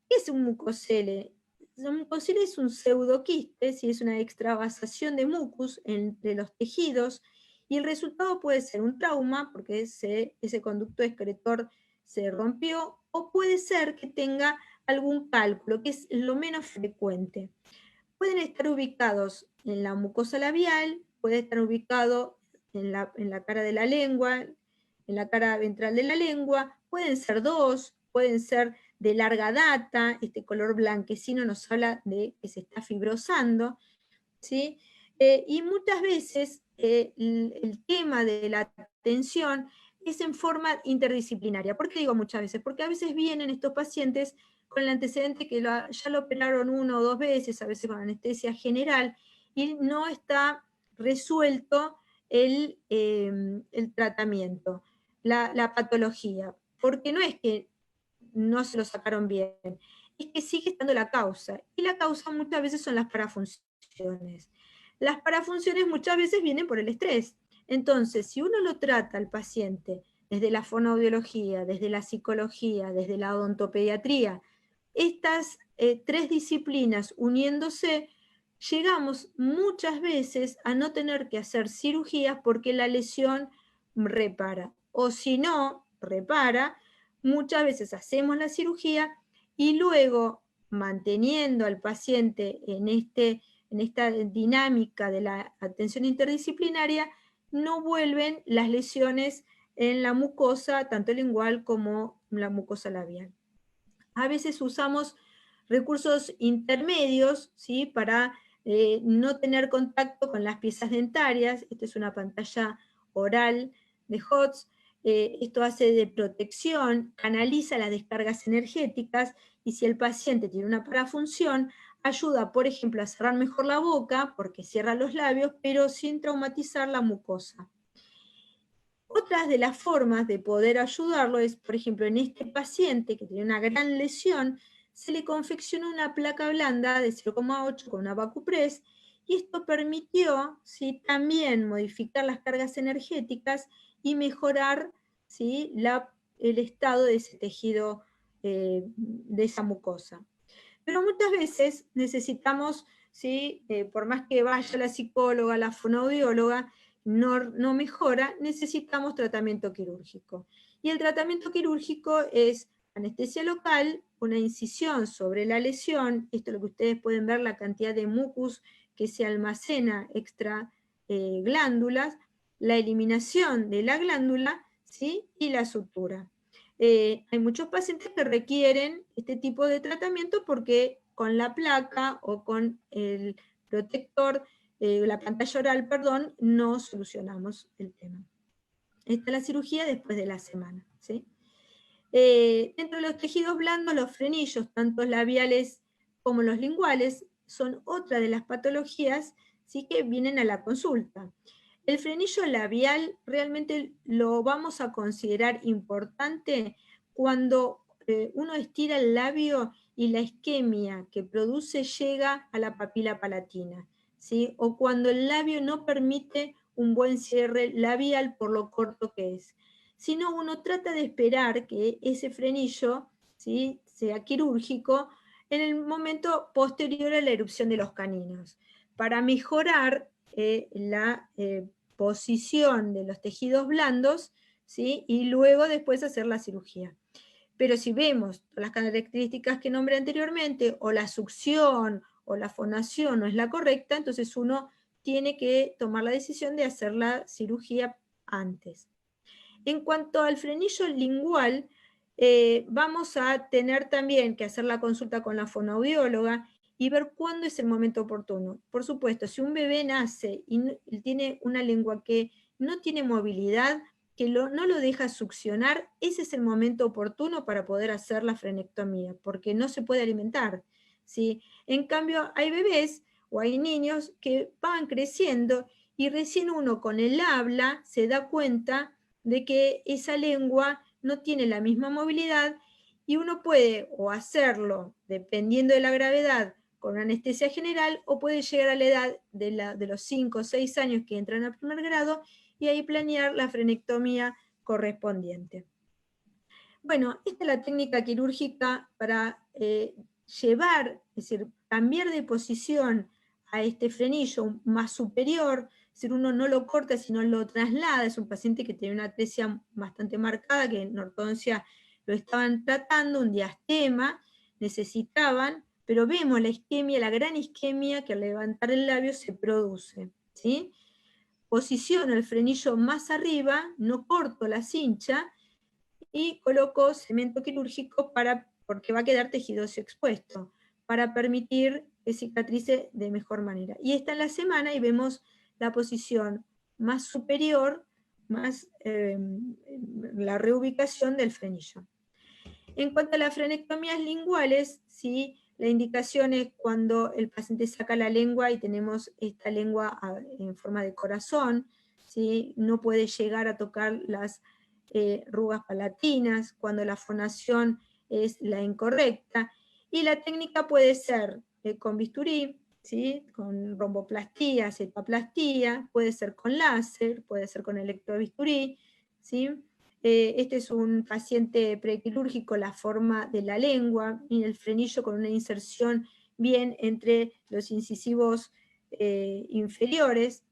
[SPEAKER 4] ¿Qué es un mucocele? Un mucocele es un pseudoquiste, si es una extravasación de mucus entre los tejidos, y el resultado puede ser un trauma, porque ese conducto excretor se rompió, o puede ser que tenga algún cálculo, que es lo menos frecuente. Pueden estar ubicados en la mucosa labial, puede estar ubicado en la cara de la lengua, en la cara ventral de la lengua, pueden ser dos, pueden ser de larga data, este color blanquecino nos habla de que se está fibrosando, ¿sí? Y muchas veces el tema de la atención es en forma interdisciplinaria. ¿Por qué digo muchas veces? Porque a veces vienen estos pacientes con el antecedente que ya lo operaron 1 o 2 veces, a veces con anestesia general, y no está resuelto el tratamiento, la patología. Porque no es que no se lo sacaron bien, es que sigue estando la causa. Y la causa muchas veces son las parafunciones. Las parafunciones muchas veces vienen por el estrés. Entonces, si uno lo trata al paciente desde la fonoaudiología, desde la psicología, desde la odontopediatría, estas 3 disciplinas uniéndose, llegamos muchas veces a no tener que hacer cirugías porque la lesión repara. O si no repara, muchas veces hacemos la cirugía y luego, manteniendo al paciente en esta dinámica de la atención interdisciplinaria, no vuelven las lesiones en la mucosa, tanto lingual como la mucosa labial. A veces usamos recursos intermedios, ¿sí? Para no tener contacto con las piezas dentarias. Esta es una pantalla oral de HOTS. Esto hace de protección, canaliza las descargas energéticas, y si el paciente tiene una parafunción, ayuda, por ejemplo, a cerrar mejor la boca, porque cierra los labios, pero sin traumatizar la mucosa. Otras de las formas de poder ayudarlo es, por ejemplo, en este paciente que tiene una gran lesión, se le confeccionó una placa blanda de 0,8 con una vacupress, y esto permitió, ¿sí?, también modificar las cargas energéticas y mejorar, ¿sí? El estado de ese tejido, de esa mucosa. Pero muchas veces necesitamos, ¿sí? Por más que vaya la psicóloga, la fonoaudióloga, no mejora, necesitamos tratamiento quirúrgico. Y el tratamiento quirúrgico es anestesia local, una incisión sobre la lesión, esto es lo que ustedes pueden ver, la cantidad de mucus que se almacena extra glándulas, la eliminación de la glándula, ¿sí? Y la sutura. Hay muchos pacientes que requieren este tipo de tratamiento porque con la placa o con el protector, la pantalla oral, perdón, no solucionamos el tema. Esta es la cirugía después de la semana, ¿sí? Dentro de los tejidos blandos, los frenillos, tanto labiales como los linguales, son otra de las patologías, ¿sí? Que vienen a la consulta. El frenillo labial realmente lo vamos a considerar importante cuando uno estira el labio y la isquemia que produce llega a la papila palatina, ¿sí? O cuando el labio no permite un buen cierre labial por lo corto que es. Sino uno trata de esperar que ese frenillo, ¿sí? Sea quirúrgico en el momento posterior a la erupción de los caninos, para mejorar la posición de los tejidos blandos, ¿sí? Y luego después hacer la cirugía. Pero si vemos las características que nombré anteriormente, o la succión o la fonación no es la correcta, entonces uno tiene que tomar la decisión de hacer la cirugía antes. En cuanto al frenillo lingual, vamos a tener también que hacer la consulta con la fonoaudióloga y ver cuándo es el momento oportuno. Por supuesto, si un bebé nace y tiene una lengua que no tiene movilidad, que no lo deja succionar, ese es el momento oportuno para poder hacer la frenectomía, porque no se puede alimentar, ¿sí? En cambio, hay bebés o hay niños que van creciendo y recién uno con el habla se da cuenta de que esa lengua no tiene la misma movilidad y uno puede o hacerlo, dependiendo de la gravedad, con anestesia general, o puede llegar a la edad de los 5 o 6 años que entran a primer grado y ahí planear la frenectomía correspondiente. Bueno, esta es la técnica quirúrgica para llevar, es decir, cambiar de posición a este frenillo más superior, es decir, uno no lo corta, sino lo traslada. Es un paciente que tiene una atresia bastante marcada, que en ortodoncia lo estaban tratando, un diastema, necesitaban, pero vemos la isquemia, la gran isquemia que al levantar el labio se produce, ¿sí? Posiciono el frenillo más arriba, no corto la cincha y coloco cemento quirúrgico porque va a quedar tejido óseo expuesto, para permitir que cicatrice de mejor manera. Y esta es la semana y vemos la posición más superior, más la reubicación del frenillo. En cuanto a las frenectomías linguales, ¿sí? La indicación es cuando el paciente saca la lengua y tenemos esta lengua en forma de corazón, ¿sí? No puede llegar a tocar las rugas palatinas, cuando la fonación es la incorrecta, y la técnica puede ser con bisturí, ¿sí? Con romboplastía, cetoplastía, puede ser con láser, puede ser con electrobisturí, ¿sí? Este es un paciente prequirúrgico, la forma de la lengua y el frenillo con una inserción bien entre los incisivos inferiores.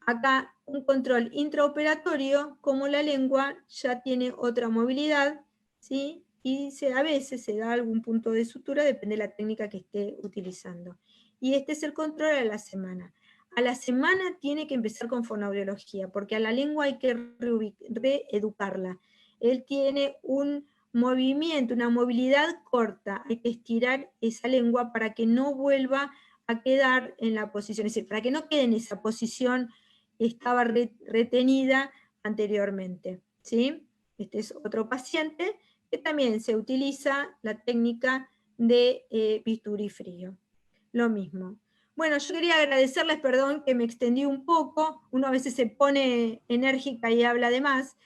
[SPEAKER 4] Acá un control intraoperatorio, como la lengua ya tiene otra movilidad, ¿sí? Y a veces se da algún punto de sutura, depende de la técnica que esté utilizando. Y este es el control a la semana. A la semana tiene que empezar con fonoaudiología, porque a la lengua hay que reeducarla. Él tiene un movimiento, una movilidad corta, hay que estirar esa lengua para que no vuelva a quedar en la posición, es decir, para que no quede en esa posición estaba retenida anteriormente, ¿sí? Este es otro paciente que también se utiliza la técnica de bisturí frío. Lo mismo. Bueno, yo quería agradecerles, perdón que me extendí un poco, uno a veces se pone enérgica y habla de más,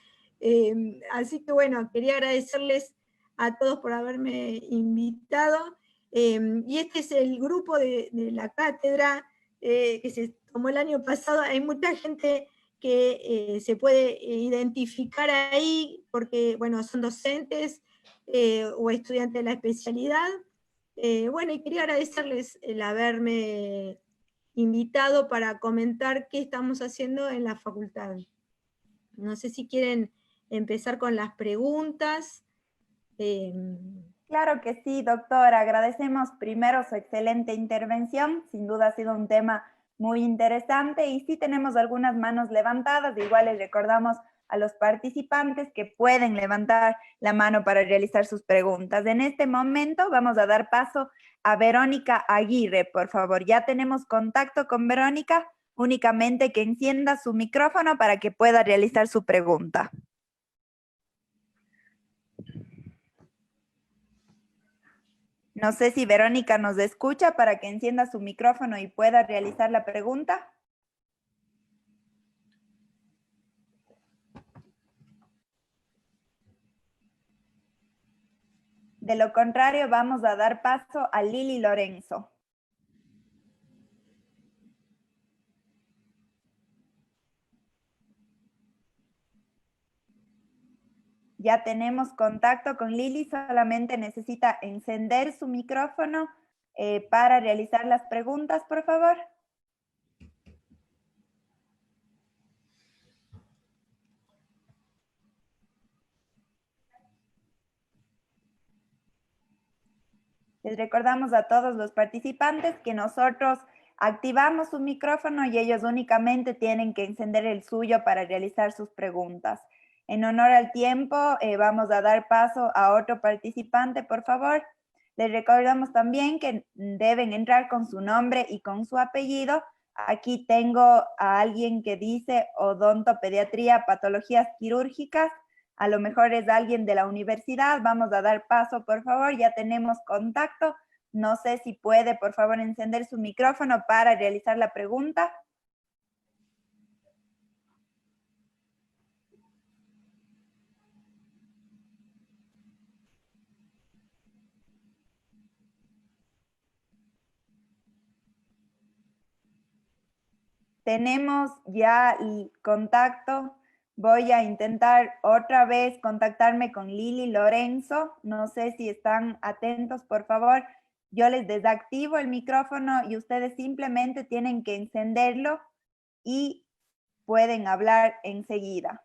[SPEAKER 4] así que bueno, quería agradecerles a todos por haberme invitado, y este es el grupo de la cátedra que se tomó el año pasado. Hay mucha gente que se puede identificar ahí, porque, bueno, son docentes o estudiantes de la especialidad. Bueno, y quería agradecerles el haberme invitado para comentar qué estamos haciendo en la facultad. No sé si quieren empezar con las preguntas.
[SPEAKER 1] Claro que sí, doctora. Agradecemos primero su excelente intervención. Sin duda ha sido un tema muy interesante y sí tenemos algunas manos levantadas. Igual les recordamos a los participantes que pueden levantar la mano para realizar sus preguntas. En este momento vamos a dar paso a Verónica Aguirre, por favor. Ya tenemos contacto con Verónica, únicamente que encienda su micrófono para que pueda realizar su pregunta. No sé si Verónica nos escucha para que encienda su micrófono y pueda realizar la pregunta. De lo contrario, vamos a dar paso a Lili Lorenzo. Ya tenemos contacto con Lili, solamente necesita encender su micrófono para realizar las preguntas, por favor. Les recordamos a todos los participantes que nosotros activamos su micrófono y ellos únicamente tienen que encender el suyo para realizar sus preguntas. En honor al tiempo, vamos a dar paso a otro participante, por favor. Les recordamos también que deben entrar con su nombre y con su apellido. Aquí tengo a alguien que dice odontopediatría, patologías quirúrgicas. A lo mejor es alguien de la universidad. Vamos a dar paso, por favor. Ya tenemos contacto. No sé si puede, por favor, encender su micrófono para realizar la pregunta. Tenemos ya el contacto. Voy a intentar otra vez contactarme con Lili Lorenzo. No sé si están atentos, por favor. Yo les desactivo el micrófono y ustedes simplemente tienen que encenderlo y pueden hablar enseguida.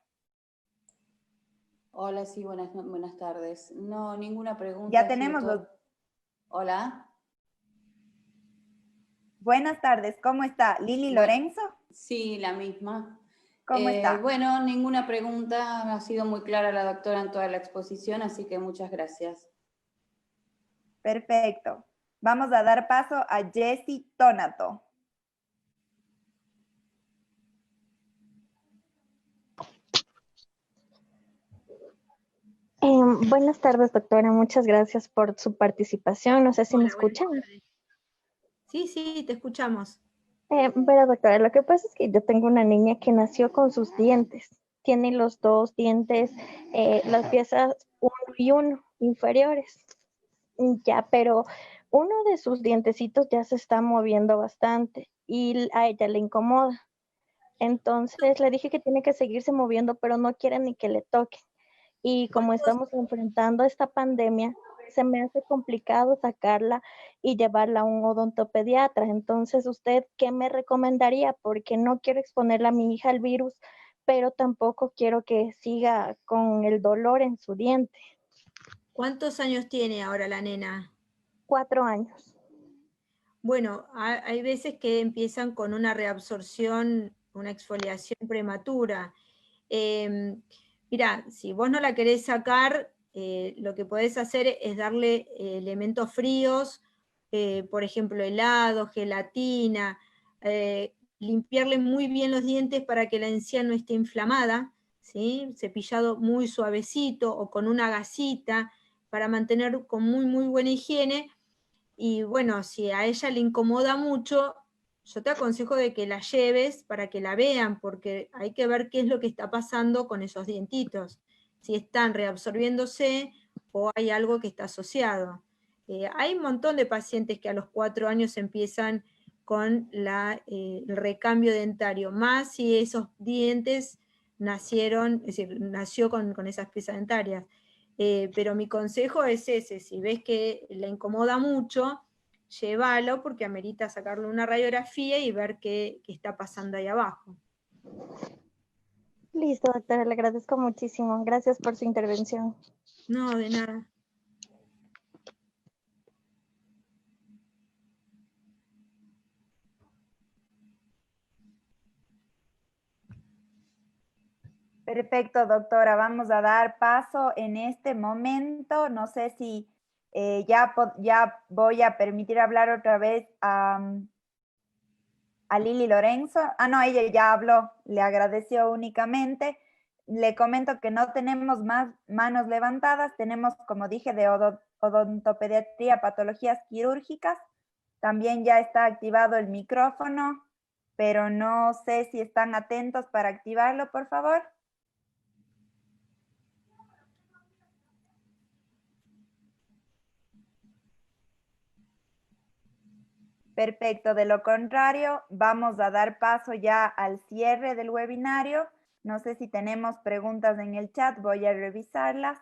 [SPEAKER 5] Hola, sí, buenas tardes. No, ninguna pregunta.
[SPEAKER 1] Ya tenemos los...
[SPEAKER 5] Hola.
[SPEAKER 1] Buenas tardes, ¿cómo está? ¿Lili Lorenzo?
[SPEAKER 5] Sí, la misma.
[SPEAKER 1] ¿Cómo está?
[SPEAKER 5] Bueno, ninguna pregunta. Ha sido muy clara la doctora en toda la exposición, así que muchas gracias.
[SPEAKER 1] Perfecto. Vamos a dar paso a Jessie Tónato.
[SPEAKER 6] Buenas tardes, doctora. Muchas gracias por su participación. No sé si me escuchan.
[SPEAKER 4] Sí, te escuchamos.
[SPEAKER 6] Pero doctora, lo que pasa es que yo tengo una niña que nació con sus dientes. Tiene los dos dientes, las piezas 1 y 1 inferiores. Ya, pero uno de sus dientecitos ya se está moviendo bastante y a ella le incomoda. Entonces le dije que tiene que seguirse moviendo, pero no quiere ni que le toque. Y como estamos enfrentando esta pandemia, se me hace complicado sacarla y llevarla a un odontopediatra. Entonces, ¿usted qué me recomendaría? Porque no quiero exponerle a mi hija al virus, pero tampoco quiero que siga con el dolor en su diente.
[SPEAKER 4] ¿Cuántos años tiene ahora la nena?
[SPEAKER 6] 4 años.
[SPEAKER 4] Bueno, hay veces que empiezan con una reabsorción, una exfoliación prematura. Mirá, si vos no la querés sacar, lo que podés hacer es darle elementos fríos, por ejemplo, helado, gelatina, limpiarle muy bien los dientes para que la encía no esté inflamada, ¿sí? Cepillado muy suavecito o con una gasita para mantener con muy buena higiene. Y bueno, si a ella le incomoda mucho, yo te aconsejo de que la lleves para que la vean, porque hay que ver qué es lo que está pasando con esos dientitos, si están reabsorbiéndose o hay algo que está asociado. Hay un montón de pacientes que a los 4 años empiezan con el recambio dentario, más si esos dientes nacieron, es decir, nació con esas piezas dentarias. Pero mi consejo es ese: si ves que le incomoda mucho, llévalo, porque amerita sacarle una radiografía y ver qué está pasando ahí abajo.
[SPEAKER 6] Listo, doctora, le agradezco muchísimo. Gracias por su intervención.
[SPEAKER 4] No, de nada.
[SPEAKER 1] Perfecto, doctora. Vamos a dar paso en este momento. No sé si ya voy a permitir hablar otra vez a Lili Lorenzo. Ah, no, ella ya habló. Le agradeció únicamente. Le comento que no tenemos más manos levantadas. Tenemos, como dije, de odontopediatría, patologías quirúrgicas. También ya está activado el micrófono, pero no sé si están atentos para activarlo, por favor. Perfecto, de lo contrario, vamos a dar paso ya al cierre del webinario. No sé si tenemos preguntas en el chat, voy a revisarlas.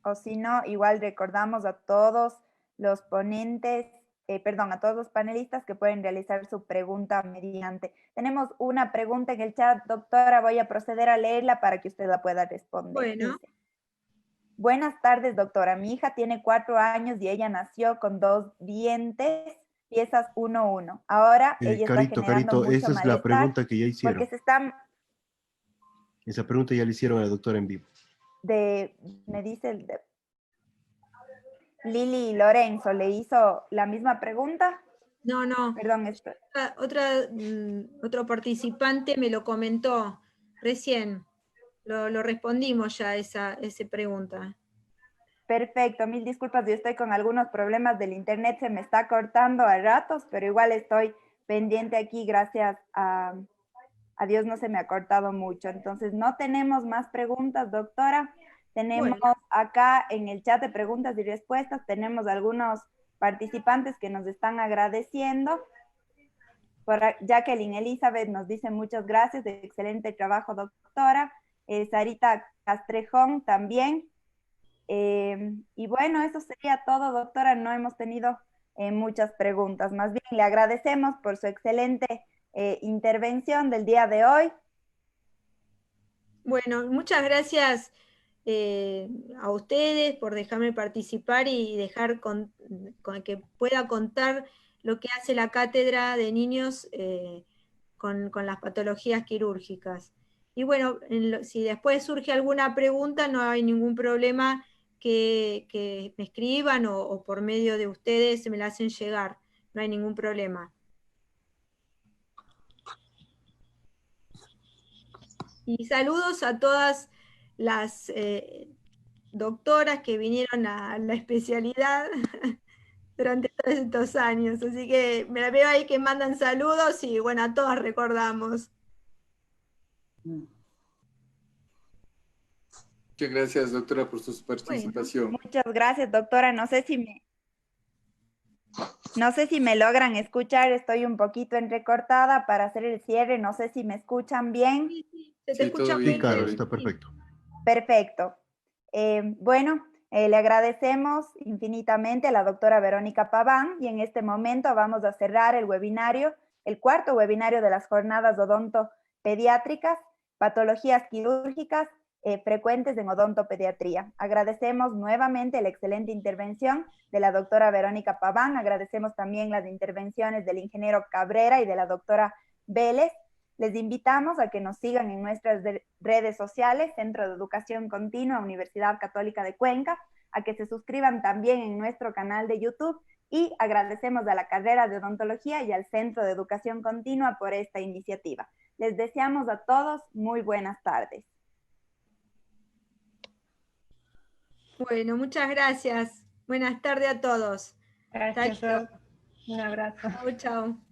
[SPEAKER 1] O si no, igual recordamos a todos los ponentes, a todos los panelistas que pueden realizar su pregunta mediante. Tenemos una pregunta en el chat, doctora, voy a proceder a leerla para que usted la pueda responder.
[SPEAKER 4] Bueno.
[SPEAKER 1] Dice: buenas tardes, doctora. Mi hija tiene 4 años y ella nació con 2 dientes, piezas 1-1. Ahora ella está generando mucho
[SPEAKER 7] esa es
[SPEAKER 1] malestar
[SPEAKER 7] la pregunta que ya hicieron.
[SPEAKER 1] porque se está...
[SPEAKER 7] Esa pregunta ya le hicieron a la doctora en vivo.
[SPEAKER 1] me dice Lili Lorenzo, ¿le hizo la misma pregunta?
[SPEAKER 4] No.
[SPEAKER 1] Perdón,
[SPEAKER 4] Otro participante me lo comentó recién. Lo respondimos ya esa pregunta.
[SPEAKER 1] Perfecto, mil disculpas, yo estoy con algunos problemas del internet, se me está cortando a ratos, pero igual estoy pendiente aquí, gracias a Dios no se me ha cortado mucho. Entonces, no tenemos más preguntas, doctora. Tenemos acá en el chat de preguntas y respuestas, tenemos algunos participantes que nos están agradeciendo. Jacqueline Elizabeth nos dice muchas gracias, de excelente trabajo, doctora. Sarita Castrejón también. Y bueno, eso sería todo, doctora. No hemos tenido muchas preguntas. Más bien, le agradecemos por su excelente intervención del día de hoy.
[SPEAKER 4] Bueno, muchas gracias a ustedes por dejarme participar y dejar con que pueda contar lo que hace la cátedra de niños con las patologías quirúrgicas. Y bueno, si después surge alguna pregunta, no hay ningún problema que me escriban o por medio de ustedes se me la hacen llegar. No hay ningún problema. Y saludos a todas las doctoras que vinieron a la especialidad durante todos estos años. Así que me la veo ahí que mandan saludos y bueno, a todas recordamos.
[SPEAKER 2] Muchas gracias, doctora, por su participación.
[SPEAKER 1] Bueno, muchas gracias, doctora. No sé si me logran escuchar, estoy un poquito entrecortada para hacer el cierre. No sé si me escuchan bien.
[SPEAKER 4] Sí, se te escucha
[SPEAKER 2] muy
[SPEAKER 7] Sí,
[SPEAKER 2] bien,
[SPEAKER 7] claro, está perfecto.
[SPEAKER 1] Perfecto. Bueno, le agradecemos infinitamente a la doctora Verónica Paván y en este momento vamos a cerrar el webinario, el cuarto webinario de las jornadas odontopediátricas, patologías quirúrgicas frecuentes en odontopediatría. Agradecemos nuevamente la excelente intervención de la doctora Verónica Paván, agradecemos también las intervenciones del ingeniero Cabrera y de la doctora Vélez. Les invitamos a que nos sigan en nuestras redes sociales, Centro de Educación Continua, Universidad Católica de Cuenca, a que se suscriban también en nuestro canal de YouTube y agradecemos a la carrera de odontología y al Centro de Educación Continua por esta iniciativa. Les deseamos a todos muy buenas tardes.
[SPEAKER 4] Bueno, muchas gracias. Buenas tardes a todos.
[SPEAKER 3] Gracias, Rob. Un abrazo.
[SPEAKER 4] Chao, chao.